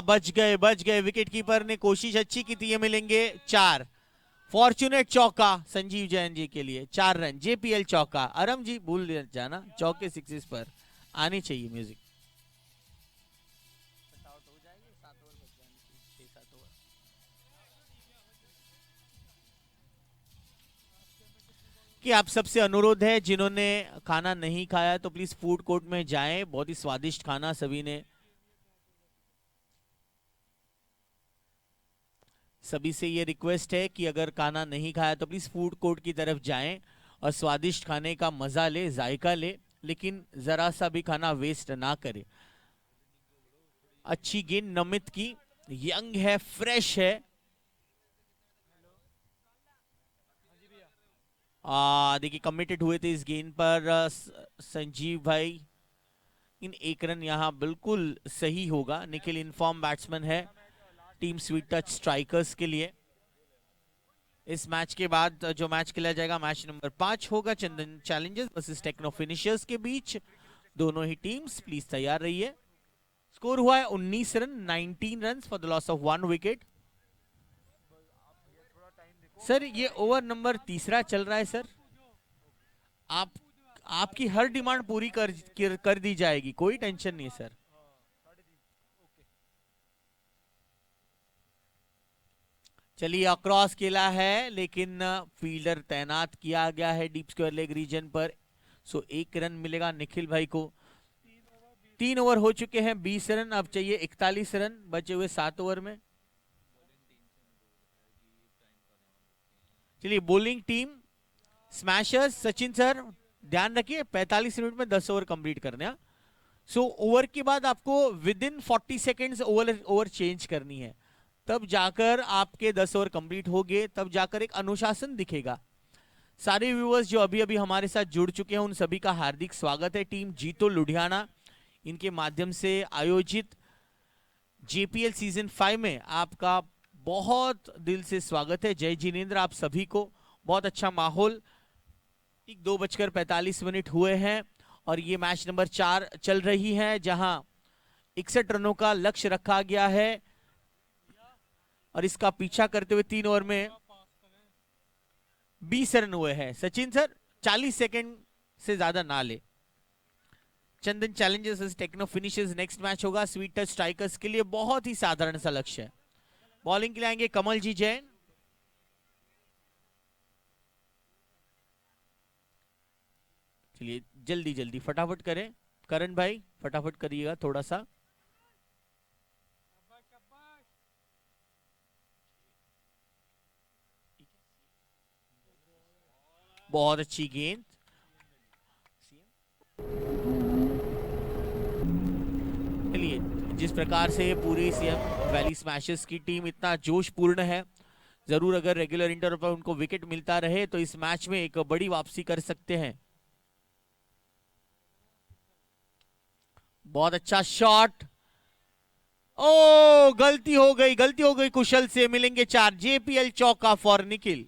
बच गए। विकेट कीपर ने कोशिश अच्छी की थी, ये मिलेंगे 4। फॉर्चुनेट चौका संजीव जैन जी के लिए, 4 रन जेपीएल चौका। अरम जी भूल जाना, चौके 6 पर आनी चाहिए म्यूजिक। कि आप सबसे अनुरोध है, जिन्होंने खाना नहीं खाया तो प्लीज फूड कोर्ट में जाएं, बहुत ही स्वादिष्ट खाना सभी ने। सभी से ये रिक्वेस्ट है कि अगर खाना नहीं खाया तो प्लीज फूड कोर्ट की तरफ जाएं और स्वादिष्ट खाने का मजा ले, जायका ले, लेकिन जरा सा भी खाना वेस्ट ना करे। अच्छी गेंद नमित की, यंग है, फ्रेश है। देखिए कमिटेड हुए थे इस गेंद पर संजीव भाई। इन 1 रन यहां बिल्कुल सही होगा। निखिल इनफॉर्म बैट्समैन है टीम स्वीट टच स्ट्राइकर्स के लिए। इस मैच के बाद जो मैच खेला जाएगा, मैच नंबर 5 होगा चंदन चैलेंजर्स वर्सेस टेक्नो फिनिशर्स के बीच। दोनों ही टीम्स प्लीज तैयार रहिए। स्कोर हुआ है 19 run, 19 run for the loss of 1 wicket. Sir ये ओवर नंबर तीसरा चल रहा है सर। आपकी हर डिमांड पूरी कर दी जाएगी, कोई टेंशन नहीं है सर। चलिए अक्रॉस खेला है लेकिन फील्डर तैनात किया गया है डीप स्क्वायर लेग रीजन पर, सो 1 रन मिलेगा निखिल भाई को। 3 ओवर हो चुके हैं, 20 रन, अब चाहिए 41 रन बचे हुए 7 ओवर में। चलिए bowling team smashers Sachin sir ध्यान रखिए 45 मिनट में 10 ओवर कंप्लीट करने हैं। सो ओवर के बाद आपको with in 40 seconds over change करनी है, तब जाकर आपके 10 ओवर कंप्लीट हो गए, तब जाकर एक अनुशासन दिखेगा। सारे व्यूअर्स जो अभी अभी हमारे साथ जुड़ चुके हैं उन सभी का हार्दिक स्वागत है। टीम जीतो लुधियाना इनके माध्यम से आयोजित जेपीएल सीजन 5 में आपका बहुत दिल से स्वागत है। जय जिनेंद्र आप सभी को। बहुत अच्छा माहौल। ठीक 2:45 हुए हैं और ये मैच नंबर 4 चल रही है, जहां 61 रनों का लक्ष्य रखा गया है और इसका पीछा करते हुए 3 ओवर में 20 रन हुए हैं। सचिन सर 40 सेकंड से ज्यादा ना ले। Chandan challengers techno finishers next match होगा स्वीट टच स्ट्राइकर्स के लिए, बहुत ही साधारण सा लक्ष्य है। बॉलिंग के लिए आएंगे कमल जी जैन। चलिए जल्दी जल्दी फटाफट करें, करण भाई फटाफट करिएगा थोड़ा सा। बहुत अच्छी गेंद। चलिए जिस प्रकार से पूरी सीएम वैली स्मैशर्स की टीम इतना जोशपूर्ण है, जरूर अगर रेगुलर इंटरवल पर उनको विकेट मिलता रहे तो इस मैच में एक बड़ी वापसी कर सकते हैं। बहुत अच्छा शॉट। ओ गलती हो गई कुशल से। मिलेंगे 4। जेपीएल चौका फॉर निखिल।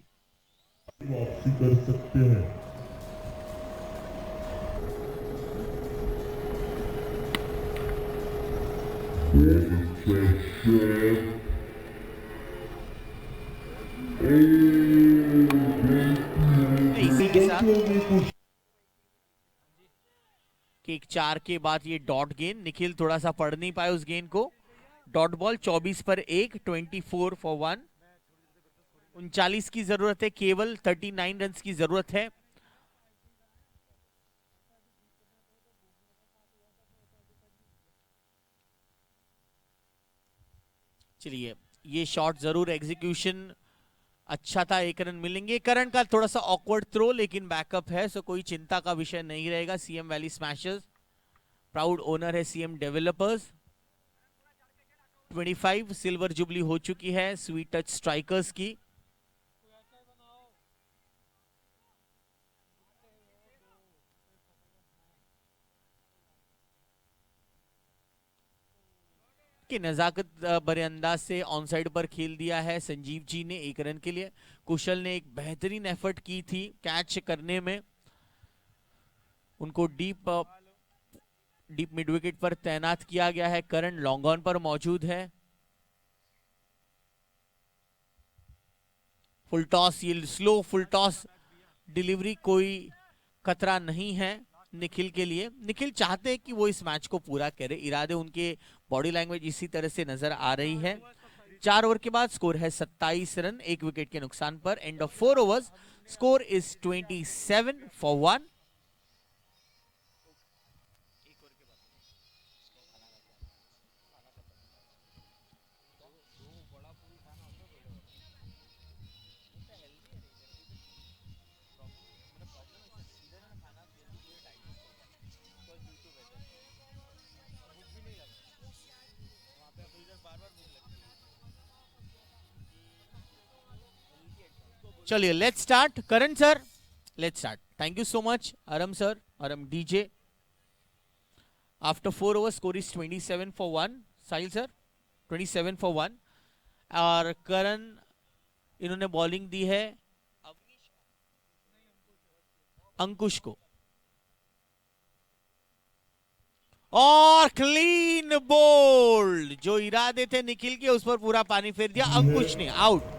वापसी कर सकते हैं। इसी के साथ कि एक 4 के बाद ये डॉट गेंद, निखिल थोड़ा सा पढ़ नहीं पाए उस गेंद को। डॉट बॉल 24 पर 1, 24 फॉर 1। 39 की जरूरत है, केवल 39 रन की जरूरत है। चलिए ये शॉट जरूर एग्जीक्यूशन अच्छा था, 1 रन मिलेंगे। करण का थोड़ा सा ऑकवर्ड थ्रो लेकिन बैकअप है, सो कोई चिंता का विषय नहीं रहेगा। CM valley smashers proud owner है सीएम डेवलपर्स। 25 सिल्वर जुबली हो चुकी है स्वीट टच स्ट्राइकर्स की। कि नजाकत भरे अंदाज से ऑन साइड पर खेल दिया है संजीव जी ने 1 रन के लिए। कुशल ने एक बेहतरीन एफर्ट की थी कैच करने में, उनको डीप मिड विकेट पर तैनात किया गया है। करण लॉन्ग ऑन पर मौजूद है। फुल टॉस, ये स्लो फुल टॉस डिलीवरी, कोई खतरा नहीं है निखिल के लिए। निखिल चाहते हैं कि वो इस मैच को पूरा करे, इरादे उनके बॉडी लैंग्वेज इसी तरह से नजर आ रही है। 4 ओवर के बाद स्कोर है 27 रन 1 विकेट के नुकसान पर। End of 4 overs score is 27 for 1। चलिए let's start. Karan sir let's start. Thank you so much अरम sir, अरम DJ. After 4 over score is 27 for 1। Sahil sir 27 for 1। और करण इन्होंने बॉलिंग दी है अंकुश को, और क्लीन बोल्ड। जो इरादे थे निखिल के उस पर पूरा पानी फेर दिया अंकुश ने। Out.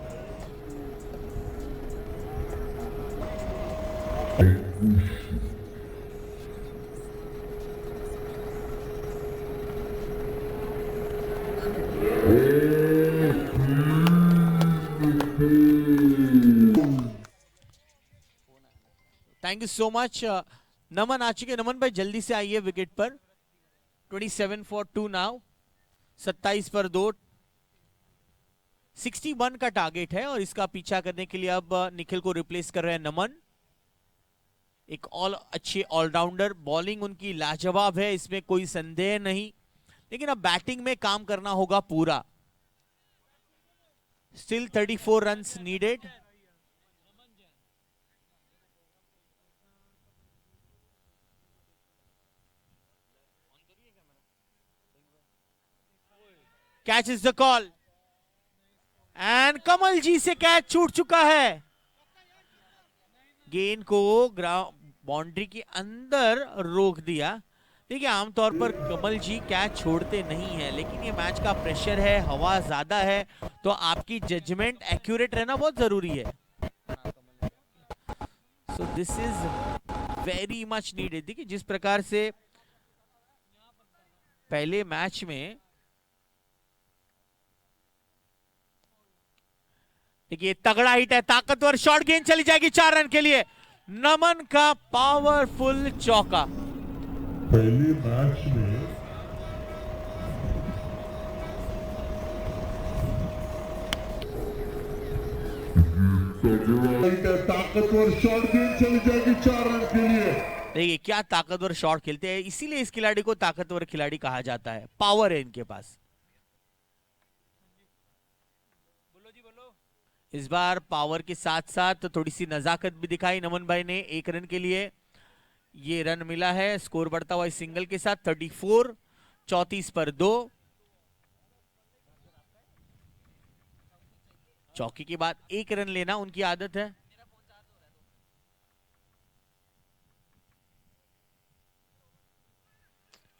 Thank you so much. Naman आ चुके। नमन भाई जल्दी से आइए विकेट पर। 27 for 2 नाउ, 27 पर 2। 61 का टारगेट है और इसका पीछा करने के लिए अब निखिल को रिप्लेस कर रहे हैं नमन। एक अच्छे ऑलराउंडर, बॉलिंग उनकी लाजवाब है, इसमें कोई संदेह नहीं, लेकिन अब बैटिंग में काम करना होगा पूरा। Still 34 runs needed. Catch is the call and Kamal ji से कैच छूट चुका है। गेंद को बाउंड्री के अंदर रोक दिया। देखिए आमतौर पर कमल जी कैच छोड़ते नहीं है, लेकिन ये मैच का प्रेशर है, हवा ज्यादा है, तो आपकी जजमेंट एक्यूरेट रहना बहुत जरूरी है। So this is very much needed. देखिए जिस प्रकार से पहले मैच में, देखिए तगड़ा हिट है, ताकतवर शॉट, गेंद चली जाएगी 4 रन के लिए। नमन का पावरफुल चौका। पहले मैच में ताकतवर शॉट, गेंद चली जाएगी 4 रन के लिए। देखिए क्या ताकतवर शॉट खेलते हैं, इसीलिए इस खिलाड़ी को ताकतवर खिलाड़ी कहा जाता है। पावर है इनके पास। इस बार पावर के साथ साथ थोड़ी सी नजाकत भी दिखाई नमन भाई ने। 1 रन के लिए ये रन मिला है। स्कोर बढ़ता हुआ इस सिंगल के साथ 34, 34 पर 2। चौकी के बाद 1 रन लेना उनकी आदत है।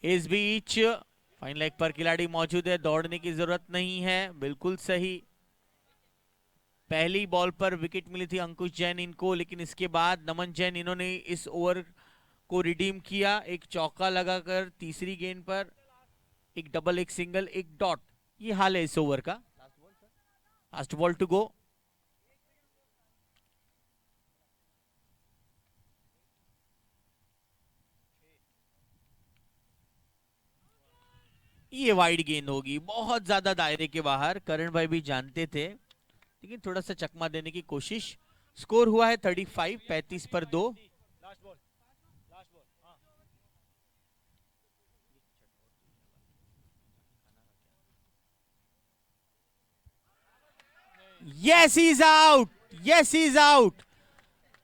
इस बीच फाइन लेग पर खिलाड़ी मौजूद है, दौड़ने की जरूरत नहीं है। बिल्कुल सही। पहली बॉल पर विकेट मिली थी अंकुश जैन इनको, लेकिन इसके बाद नमन जैन इन्होंने इस ओवर को रिडीम किया। एक चौका लगाकर तीसरी गेंद पर 1 डबल, 1 सिंगल, 1 डॉट। ये हाल है इस ओवर का। Last ball to go. ये वाइड गेंद होगी, बहुत ज्यादा दायरे के बाहर। करण भाई भी जानते थे, लेकिन थोड़ा सा चकमा देने की कोशिश। स्कोर हुआ है 35, 35 पर 2। Yash is out, Yash is out.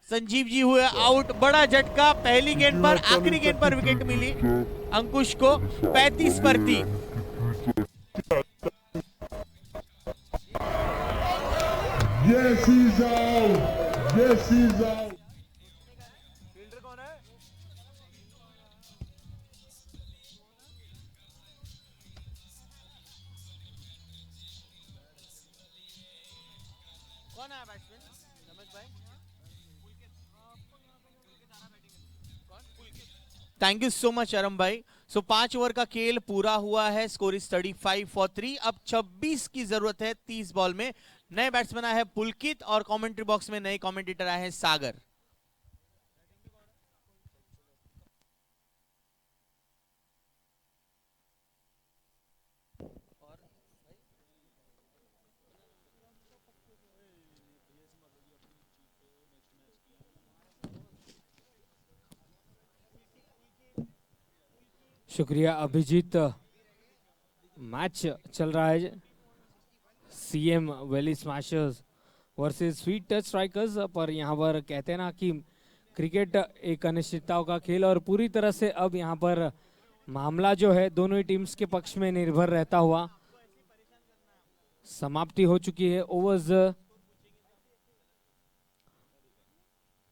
Sanjeev ji हुए आउट। बड़ा झटका। पहली गेंद पर, आखिरी गेंद पर विकेट मिली अंकुश को। 35 पर 3। Yes, he's out. Yes, he's out. Fielder कौन है? कौन है बैट्समैन? रमेश भाई। थैंक यू सो मच अरम भाई। सो 5 ओवर का खेल पूरा हुआ है। Score is 35 for 3। अब 26 की जरूरत है 30 बॉल में। नए बैट्समैन आए हैं पुलकित और कमेंट्री बॉक्स में नए कमेंटेटर आए हैं सागर। शुक्रिया अभिजीत। मैच चल रहा है CM valley smashers versus sweet touch strikers पर। यहाँ पर कहते हैं ना कि क्रिकेट एक अनिश्चितताओं का खेल, और पूरी तरह से अब यहाँ पर मामला जो है दोनों ही टीम्स के पक्ष में निर्भर रहता हुआ समाप्ति हो चुकी है। ओवर्स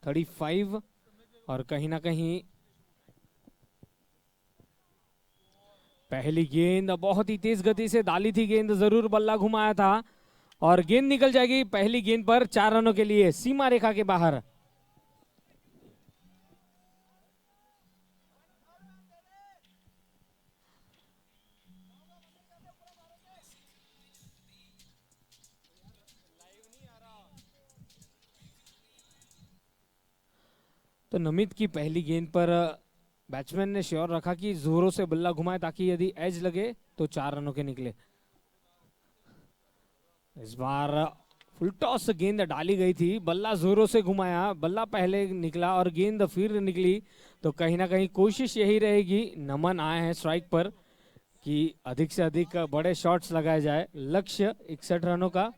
35 और कहीं ना कहीं पहली गेंद बहुत ही तेज गति से डाली थी गेंद, जरूर बल्ला घुमाया था और गेंद निकल जाएगी पहली गेंद पर 4 रनों के लिए सीमा रेखा के बाहर। तो नमित की पहली गेंद पर बैट्समैन ने श्योर रखा कि जोरों से बल्ला घुमाए ताकि यदि एज लगे तो 4 रनों के निकले। इस बार फुल टॉस गेंद डाली गई थी, बल्ला जोरों से घुमाया, बल्ला पहले निकला और गेंद फिर निकली। तो कहीं ना कहीं कोशिश यही रहेगी, नमन आए हैं स्ट्राइक पर, कि अधिक से अधिक बड़े शॉट्स लगाए जाए। लक्ष्य 61 रनों का।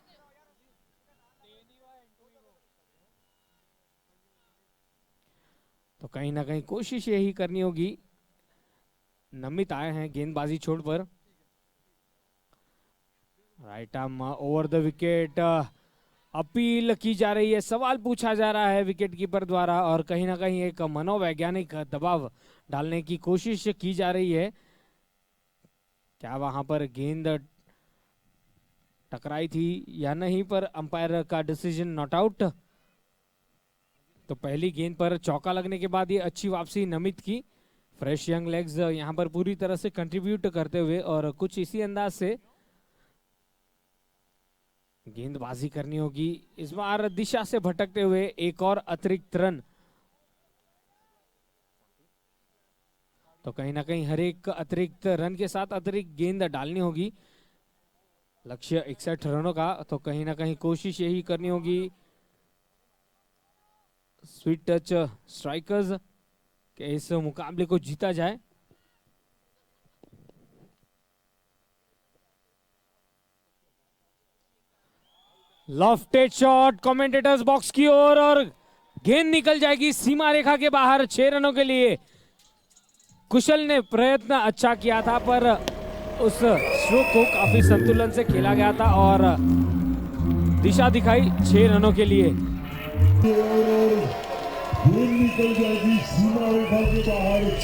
तो कहीं ना कहीं कोशिश यही करनी होगी। नमित आए हैं गेंदबाजी छोड़ पर। Right arm over the wicket, appeal की जा रही है, सवाल पूछा जा रहा है विकेट कीपर द्वारा और कहीं ना कहीं एक मनोवैज्ञानिक दबाव डालने की कोशिश की जा रही है। क्या वहां पर गेंद टकराई थी या नहीं, पर अंपायर का डिसीजन नॉट आउट। तो पहली गेंद पर चौका लगने के बाद ये अच्छी वापसी नमित की। फ्रेश यंग लेग्स यहां पर पूरी तरह से कंट्रीब्यूट करते हुए और कुछ इसी अंदाज से गेंदबाजी करनी होगी। इस बार दिशा से भटकते हुए एक और अतिरिक्त रन। तो कहीं ना कहीं हर एक अतिरिक्त रन के साथ अतिरिक्त गेंद डालनी होगी। लक्ष्य 61 रनों का। तो कहीं ना कहीं कोशिश यही करनी होगी स्वीट टच स्ट्राइकर्स के इस मुकाबले को जीता जाए। लॉफ्टेड शॉट कमेंटेटर्स बॉक्स की ओर और गेंद निकल जाएगी सीमा रेखा के बाहर 6 रनों के लिए। कुशल ने प्रयत्न अच्छा किया था पर उस स्ट्रोक को काफी संतुलन से खेला गया था और दिशा दिखाई 6 रनों के लिए।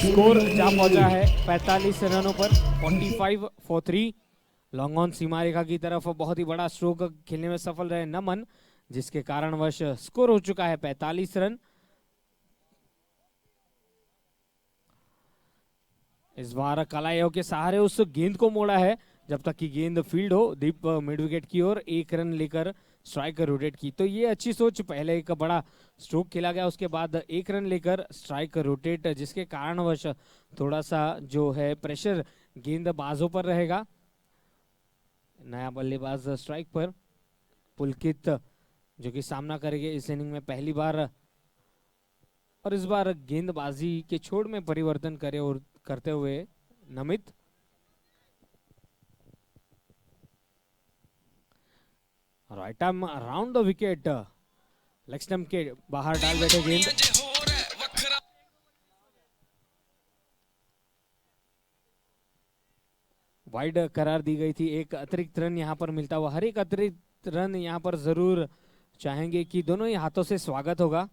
स्कोर जा पहुंचा है 45 रनों पर, 45 फॉर 3। लॉन्ग ऑन सीमा रेखा की तरफ बहुत ही बड़ा स्ट्रोक खेलने में सफल रहे नमन, जिसके कारणवश स्कोर हो चुका है 45 रन। इस बार कलायो के सहारे उस गेंद को मोड़ा है जब तक कि गेंद फील्ड हो। दीप मिड विकेट की ओर 1 रन लेकर स्ट्राइकर रोटेट की। तो ये अच्छी सोच, पहले एक बड़ा स्ट्रोक खेला गया, उसके बाद 1 रन लेकर स्ट्राइकर रोटेट, जिसके कारणवश थोड़ा सा जो है प्रेशर गेंदबाजों पर रहेगा। नया बल्लेबाज स्ट्राइक पर पुलकित जो कि सामना करेंगे इस इनिंग में पहली बार, और इस बार गेंदबाजी के छोड़ में परिवर्तन करे और करते हुए Namit. Right arm around the wicket, leg stump के बाहर डाल बैठे गेंद। वाइड करार दी गई थी। एक अतिरिक्त रन यहां पर मिलता हुआ, हर एक अतिरिक्त रन यहां पर जरूर चाहेंगे कि दोनों ही हाथों से स्वागत होगा।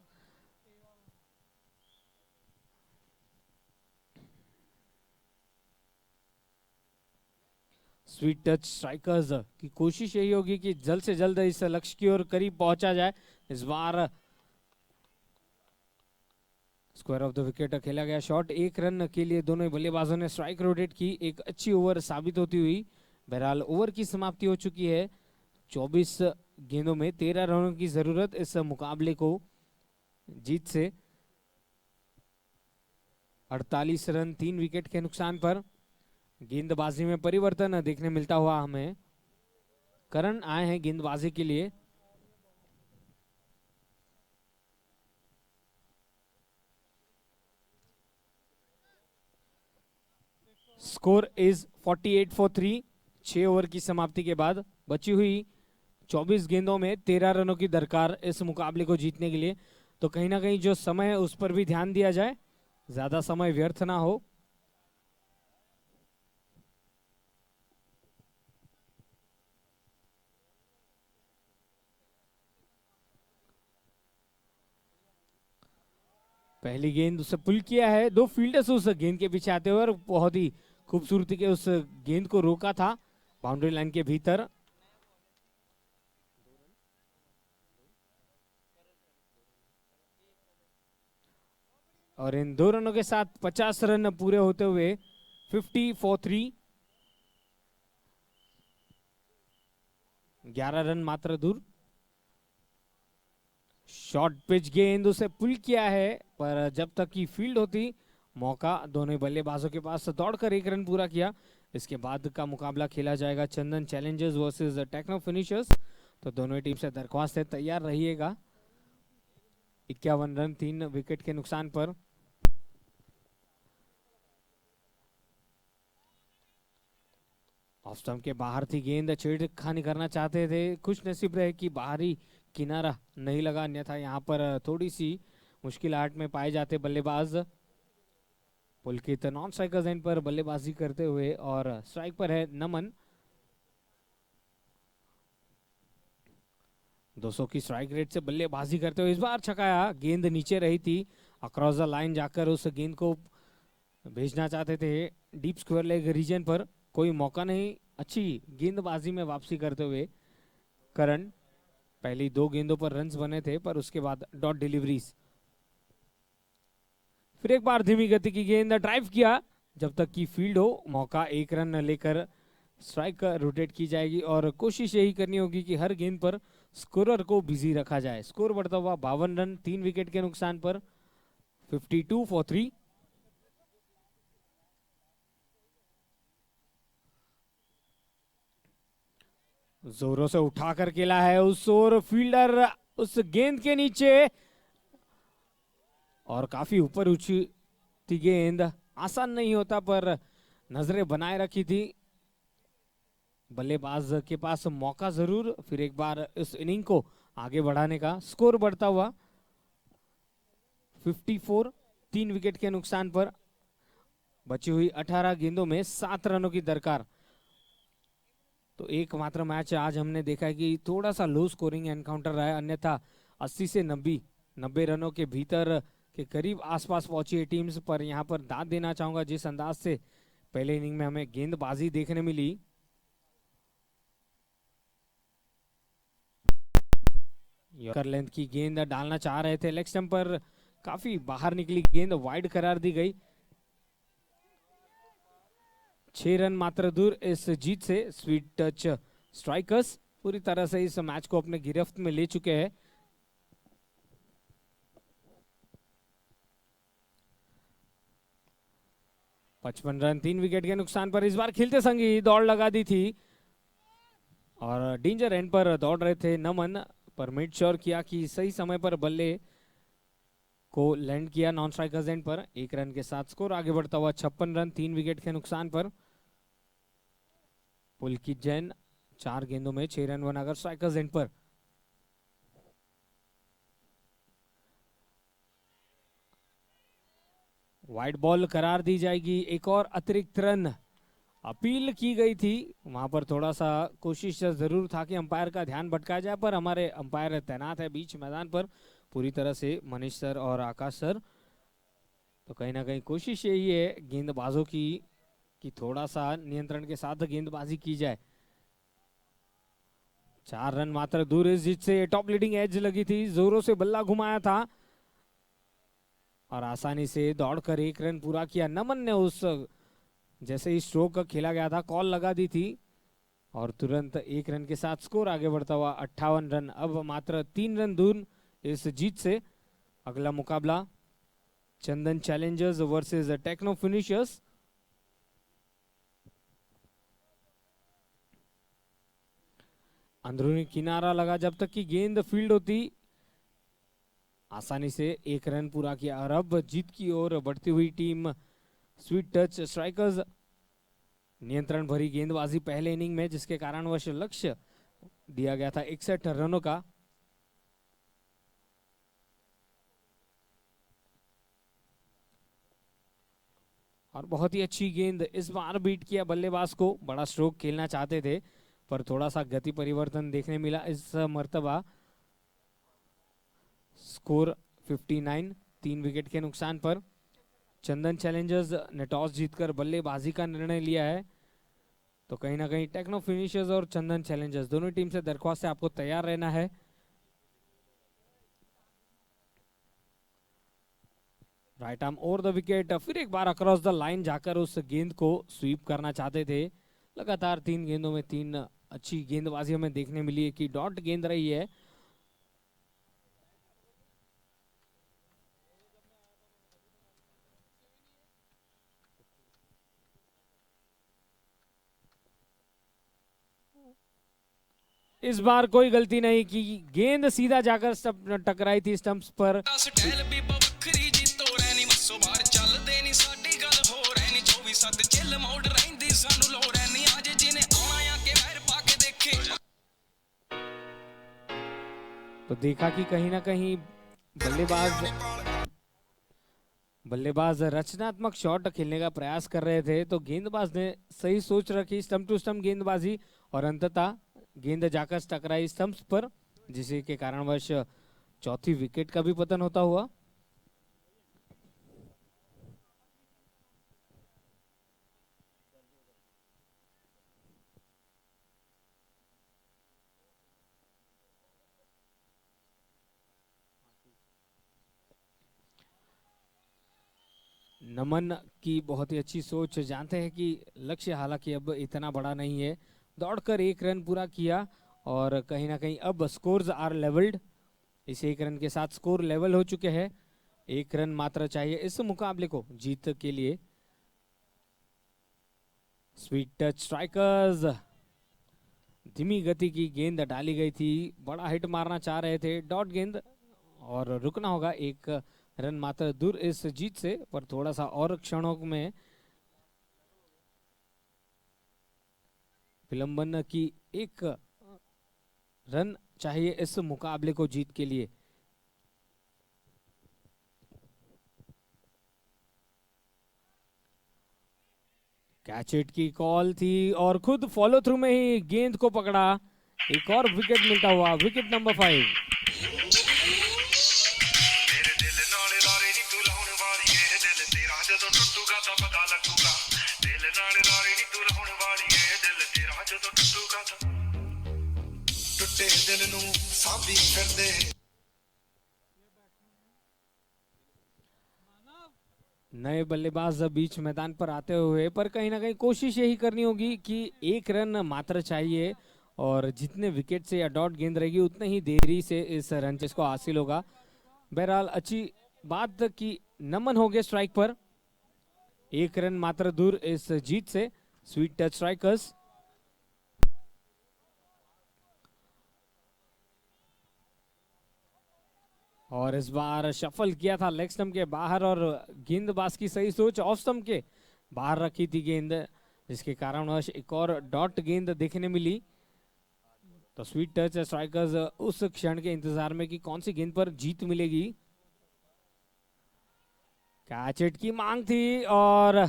स्वीट टच स्ट्राइकर्स की कोशिश यही होगी कि जल्द से जल्द इस लक्ष्य की ओर करीब पहुंचा जाए। इस bar square of the wicket खेला गया शॉट, 1 रन के लिए दोनों ही बल्लेबाजों ने स्ट्राइक रोटेट की। एक अच्छी ओवर साबित होती हुई। बहरहाल ओवर की समाप्ति हो चुकी है। 24 गेंदों में 13 रनों की जरूरत इस मुकाबले को जीत से। 48 रन 3 विकेट के नुकसान पर। गेंदबाजी में परिवर्तन देखने मिलता हुआ हमें। करण आए हैं गेंदबाजी के लिए। Score is 48 for 3। 6 ओवर की समाप्ति के बाद बची हुई 24 गेंदों में 13 रनों की दरकार इस मुकाबले को जीतने के लिए। तो कहीं ना कहीं जो समय है उस पर भी ध्यान दिया जाए, ज्यादा समय व्यर्थ ना हो। पहली गेंद उसे पुल किया है, 2 फील्डर्स उस गेंद के पीछे आते हुए और बहुत ही खूबसूरती के उस गेंद को रोका था बाउंड्री लाइन के भीतर। और इन 2 रनों के साथ 50 रन पूरे होते हुए 50 फॉर 3। 11 रन मात्र दूर। शॉर्ट पिच गेंद उसे पुल किया है, पर जब तक की फील्ड होती मौका दोनों बल्लेबाजों के पास दौड़कर 1 रन पूरा किया। इसके बाद का मुकाबला खेला जाएगा चंदन चैलेंजर्स वर्सेस टेक्नो फिनिशर्स। तो दोनों टीम से दरख्वास्त है तैयार रहिएगा। 51 रन 3 विकेट के नुकसान पर। ऑफ स्टंप के बाहर थी गेंद, छेड़खानी करना चाहते थे, खुश नसीब रहे कि बाहरी किनारा नहीं लगा, अन्यथा यहाँ पर थोड़ी सी मुश्किलात में पाए जाते बल्लेबाज। पुलकित नॉन स्ट्राइकर एंड पर बल्लेबाजी करते हुए और स्ट्राइक पर है नमन। 200 की स्ट्राइक रेट से बल्लेबाजी करते हुए इस बार छकाया, गेंद नीचे रही थी, अक्रॉस द लाइन जाकर उस गेंद को भेजना चाहते थे डीप स्क्वायर लेग रीजन पर, कोई मौका नहीं। अच्छी गेंदबाजी में वापसी करते हुए करण, पहली 2 गेंदों पर रन्स बने थे पर उसके बाद डॉट डिलीवरीज। फिर एक बार धीमी गति की गेंद, ड्राइव किया, जब तक की फील्ड हो मौका 1 रन लेकर स्ट्राइक रोटेट की जाएगी और कोशिश यही करनी होगी कि हर गेंद पर स्कोरर को बिजी रखा जाए। स्कोर बढ़ता हुआ 52 रन 3 विकेट के नुकसान पर, 52 फॉर 3। जोरों से उठाकर खेला है उस ओर, फील्डर उस गेंद के नीचे और काफी ऊपर ऊंची थी गेंद, आसान नहीं होता पर नजरें बनाए रखी थी बल्लेबाज के पास मौका जरूर। फिर एक बार इस इनिंग को आगे बढ़ाने का, स्कोर बढ़ता हुआ 54 3 विकेट के नुकसान पर। बची हुई 18 गेंदों में 7 रनों की दरकार। तो एकमात्र मैच आज हमने देखा है कि थोड़ा सा लो स्कोरिंग एनकाउंटर रहा है, अन्यथा 80 से 90 रनों के भीतर के करीब आसपास पहुंची है टीम्स। पर यहां पर दाद देना चाहूंगा जिस अंदाज से पहले इनिंग में हमें गेंदबाजी देखने मिली। कर लेंथ की गेंद डालना चाह रहे थे, लेग स्टंप पर काफी बाहर निकली गेंद, वाइड करार दी गई। 6 रन मात्र दूर इस जीत से स्वीट टच स्ट्राइकर्स पूरी तरह से इस मैच को अपने गिरफ्त में ले चुके हैं। पचपन रन 3 विकेट के नुकसान पर इस बार खेलते संग ही दौड़ लगा दी थी और डेंजर एंड पर दौड़ रहे थे नमन, पर मेड श्योर किया कि सही समय पर बल्ले को लैंड किया नॉन स्ट्राइकर्स एंड पर। 1 रन के साथ स्कोर आगे बढ़ता हुआ 56 रन 3 विकेट के नुकसान पर। पुलकित जैन 4 गेंदों में 6 रन बनाकर स्ट्राइकर्स एंड पर। वाइड बॉल करार दी जाएगी, एक और अतिरिक्त रन अपील की गई थी, वहां पर थोड़ा सा कोशिश जरूर था कि अंपायर का ध्यान भटकाया जाए, पर हमारे अंपायर तैनात है बीच मैदान पर पूरी तरह से, मनीष सर और आकाश सर। तो कहीं ना कहीं कोशिश यही है गेंदबाजों की कि थोड़ा सा नियंत्रण के साथ गेंदबाजी की जाए। 4 रन मात्र दूर इस जीत से, टॉप लीडिंग एज लगी थी, जोरों से बल्ला घुमाया था और आसानी से दौड़कर 1 रन पूरा किया। नमन ने उस जैसे ही स्ट्रोक खेला गया था कॉल लगा दी थी और तुरंत 1 रन के साथ स्कोर आगे बढ़ता हुआ 58 रन, अब मात्र 3 रन दूर इस जीत से। अगला मुकाबला चंदन चैलेंजर्स वर्सेस टेक्नो फिनिशर्स। अंदरूनी किनारा लगा, जब तक की गेंद फील्ड होती आसानी से 1 रन पूरा किया और अब जीत की ओर बढ़ती हुई टीम स्वीट टच स्ट्राइकर्स। नियंत्रण भरी गेंदबाजी पहले इनिंग में, जिसके कारणवश लक्ष्य दिया गया था 61 रनों का। और बहुत ही अच्छी गेंद इस बार बीट किया बल्लेबाज को, बड़ा स्ट्रोक खेलना चाहते थे पर थोड़ा सा गति परिवर्तन देखने मिला इस मर्तबा। स्कोर 59 3 विकेट के नुकसान पर। चंदन चैलेंजर्स ने टॉस जीतकर बल्लेबाजी का निर्णय लिया है, तो कहीं ना कहीं टेक्नो फिनिशर्स और चंदन चैलेंजर्स दोनों टीम से दरख्वास्त है आपको तैयार रहना है। Right arm over the wicket, फिर एक बार अक्रॉस द लाइन जाकर उस गेंद को स्वीप करना चाहते थे। लगातार 3 गेंदों में 3 अच्छी गेंदबाजी हमें देखने मिली है कि डॉट गेंद रही है। इस बार कोई गलती नहीं की, गेंद सीधा जाकर टकराई थी स्टंप्स पर। तो देखा कि कहीं ना कहीं बल्लेबाज रचनात्मक शॉट खेलने का प्रयास कर रहे थे, तो गेंदबाज ने सही सोच रखी, स्टंप टू स्टंप गेंदबाजी, और अंततः गेंद जाकर टकराई स्टंप्स पर, जिसे के कारणवश चौथी विकेट का भी पतन होता हुआ। नमन की बहुत ही अच्छी सोच, जानते हैं कि लक्ष्य हालांकि अब इतना बड़ा नहीं है, दौड़कर 1 रन पूरा किया और कहीं ना कहीं अब स्कोर्स आर लेवल्ड। इस 1 रन के साथ स्कोर लेवल हो चुके हैं, 1 रन मात्र चाहिए इस मुकाबले को जीत के लिए। स्वीट टच स्ट्राइकर्स, धीमी गति की गेंद डाली गई थी, बड़ा हिट मारना चाह रहे थे, डॉट गेंद, और रुकना होगा 1 रन मात्र दूर इस जीत से, पर थोड़ा सा और क्षणों में विलंबन की 1 रन चाहिए इस मुकाबले को जीत के लिए। कैच इट की कॉल थी और खुद फॉलो थ्रू में ही गेंद को पकड़ा, एक और विकेट मिलता हुआ, विकेट नंबर 5। नए बल्लेबाज बीच मैदान पर आते हुए, पर कहीं ना कहीं कोशिश यही करनी होगी कि 1 रन मात्र चाहिए और जितने विकेट से या डॉट गेंद रहेगी उतने ही देरी से इस रन चेस को हासिल होगा। बहरहाल अच्छी बात कि नमन हो गए स्ट्राइक पर, 1 रन मात्र दूर इस जीत से स्वीट टच स्ट्राइकर्स। और इस बार शफल किया था लेग स्टंप के बाहर और गेंदबाज की सही सोच ऑफ स्टंप के बाहर रखी थी गेंद, जिसके कारणवश एक और डॉट गेंद देखने मिली। तो स्वीट टच स्ट्राइकर्स उस क्षण के इंतजार में कि कौन सी गेंद पर जीत मिलेगी। कैच इट की मांग थी और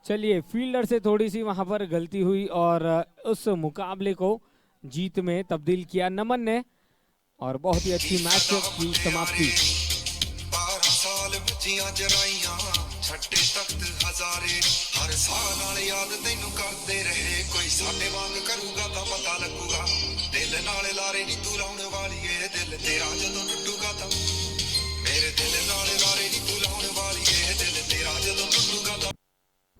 चलिए फील्डर से थोड़ी सी वहां पर गलती हुई और उस मुकाबले को जीत में तब्दील किया नमन ने, और बहुत ही अच्छी मैच की समाप्ति। 12 साल बच्चियां जराइयां छट्टे तख्त हजारे, हर साल नाल याद तैनू करते रहे, कोई साडे वांग करूगा तां पता लगूगा, दिल नाल लारे नी तू लाउण वाली ए, दिल तेरा जदों टुटूगा तां, मेरे दिल नाल लारे नी तू लाउण वाली ए, दिल तेरा जदों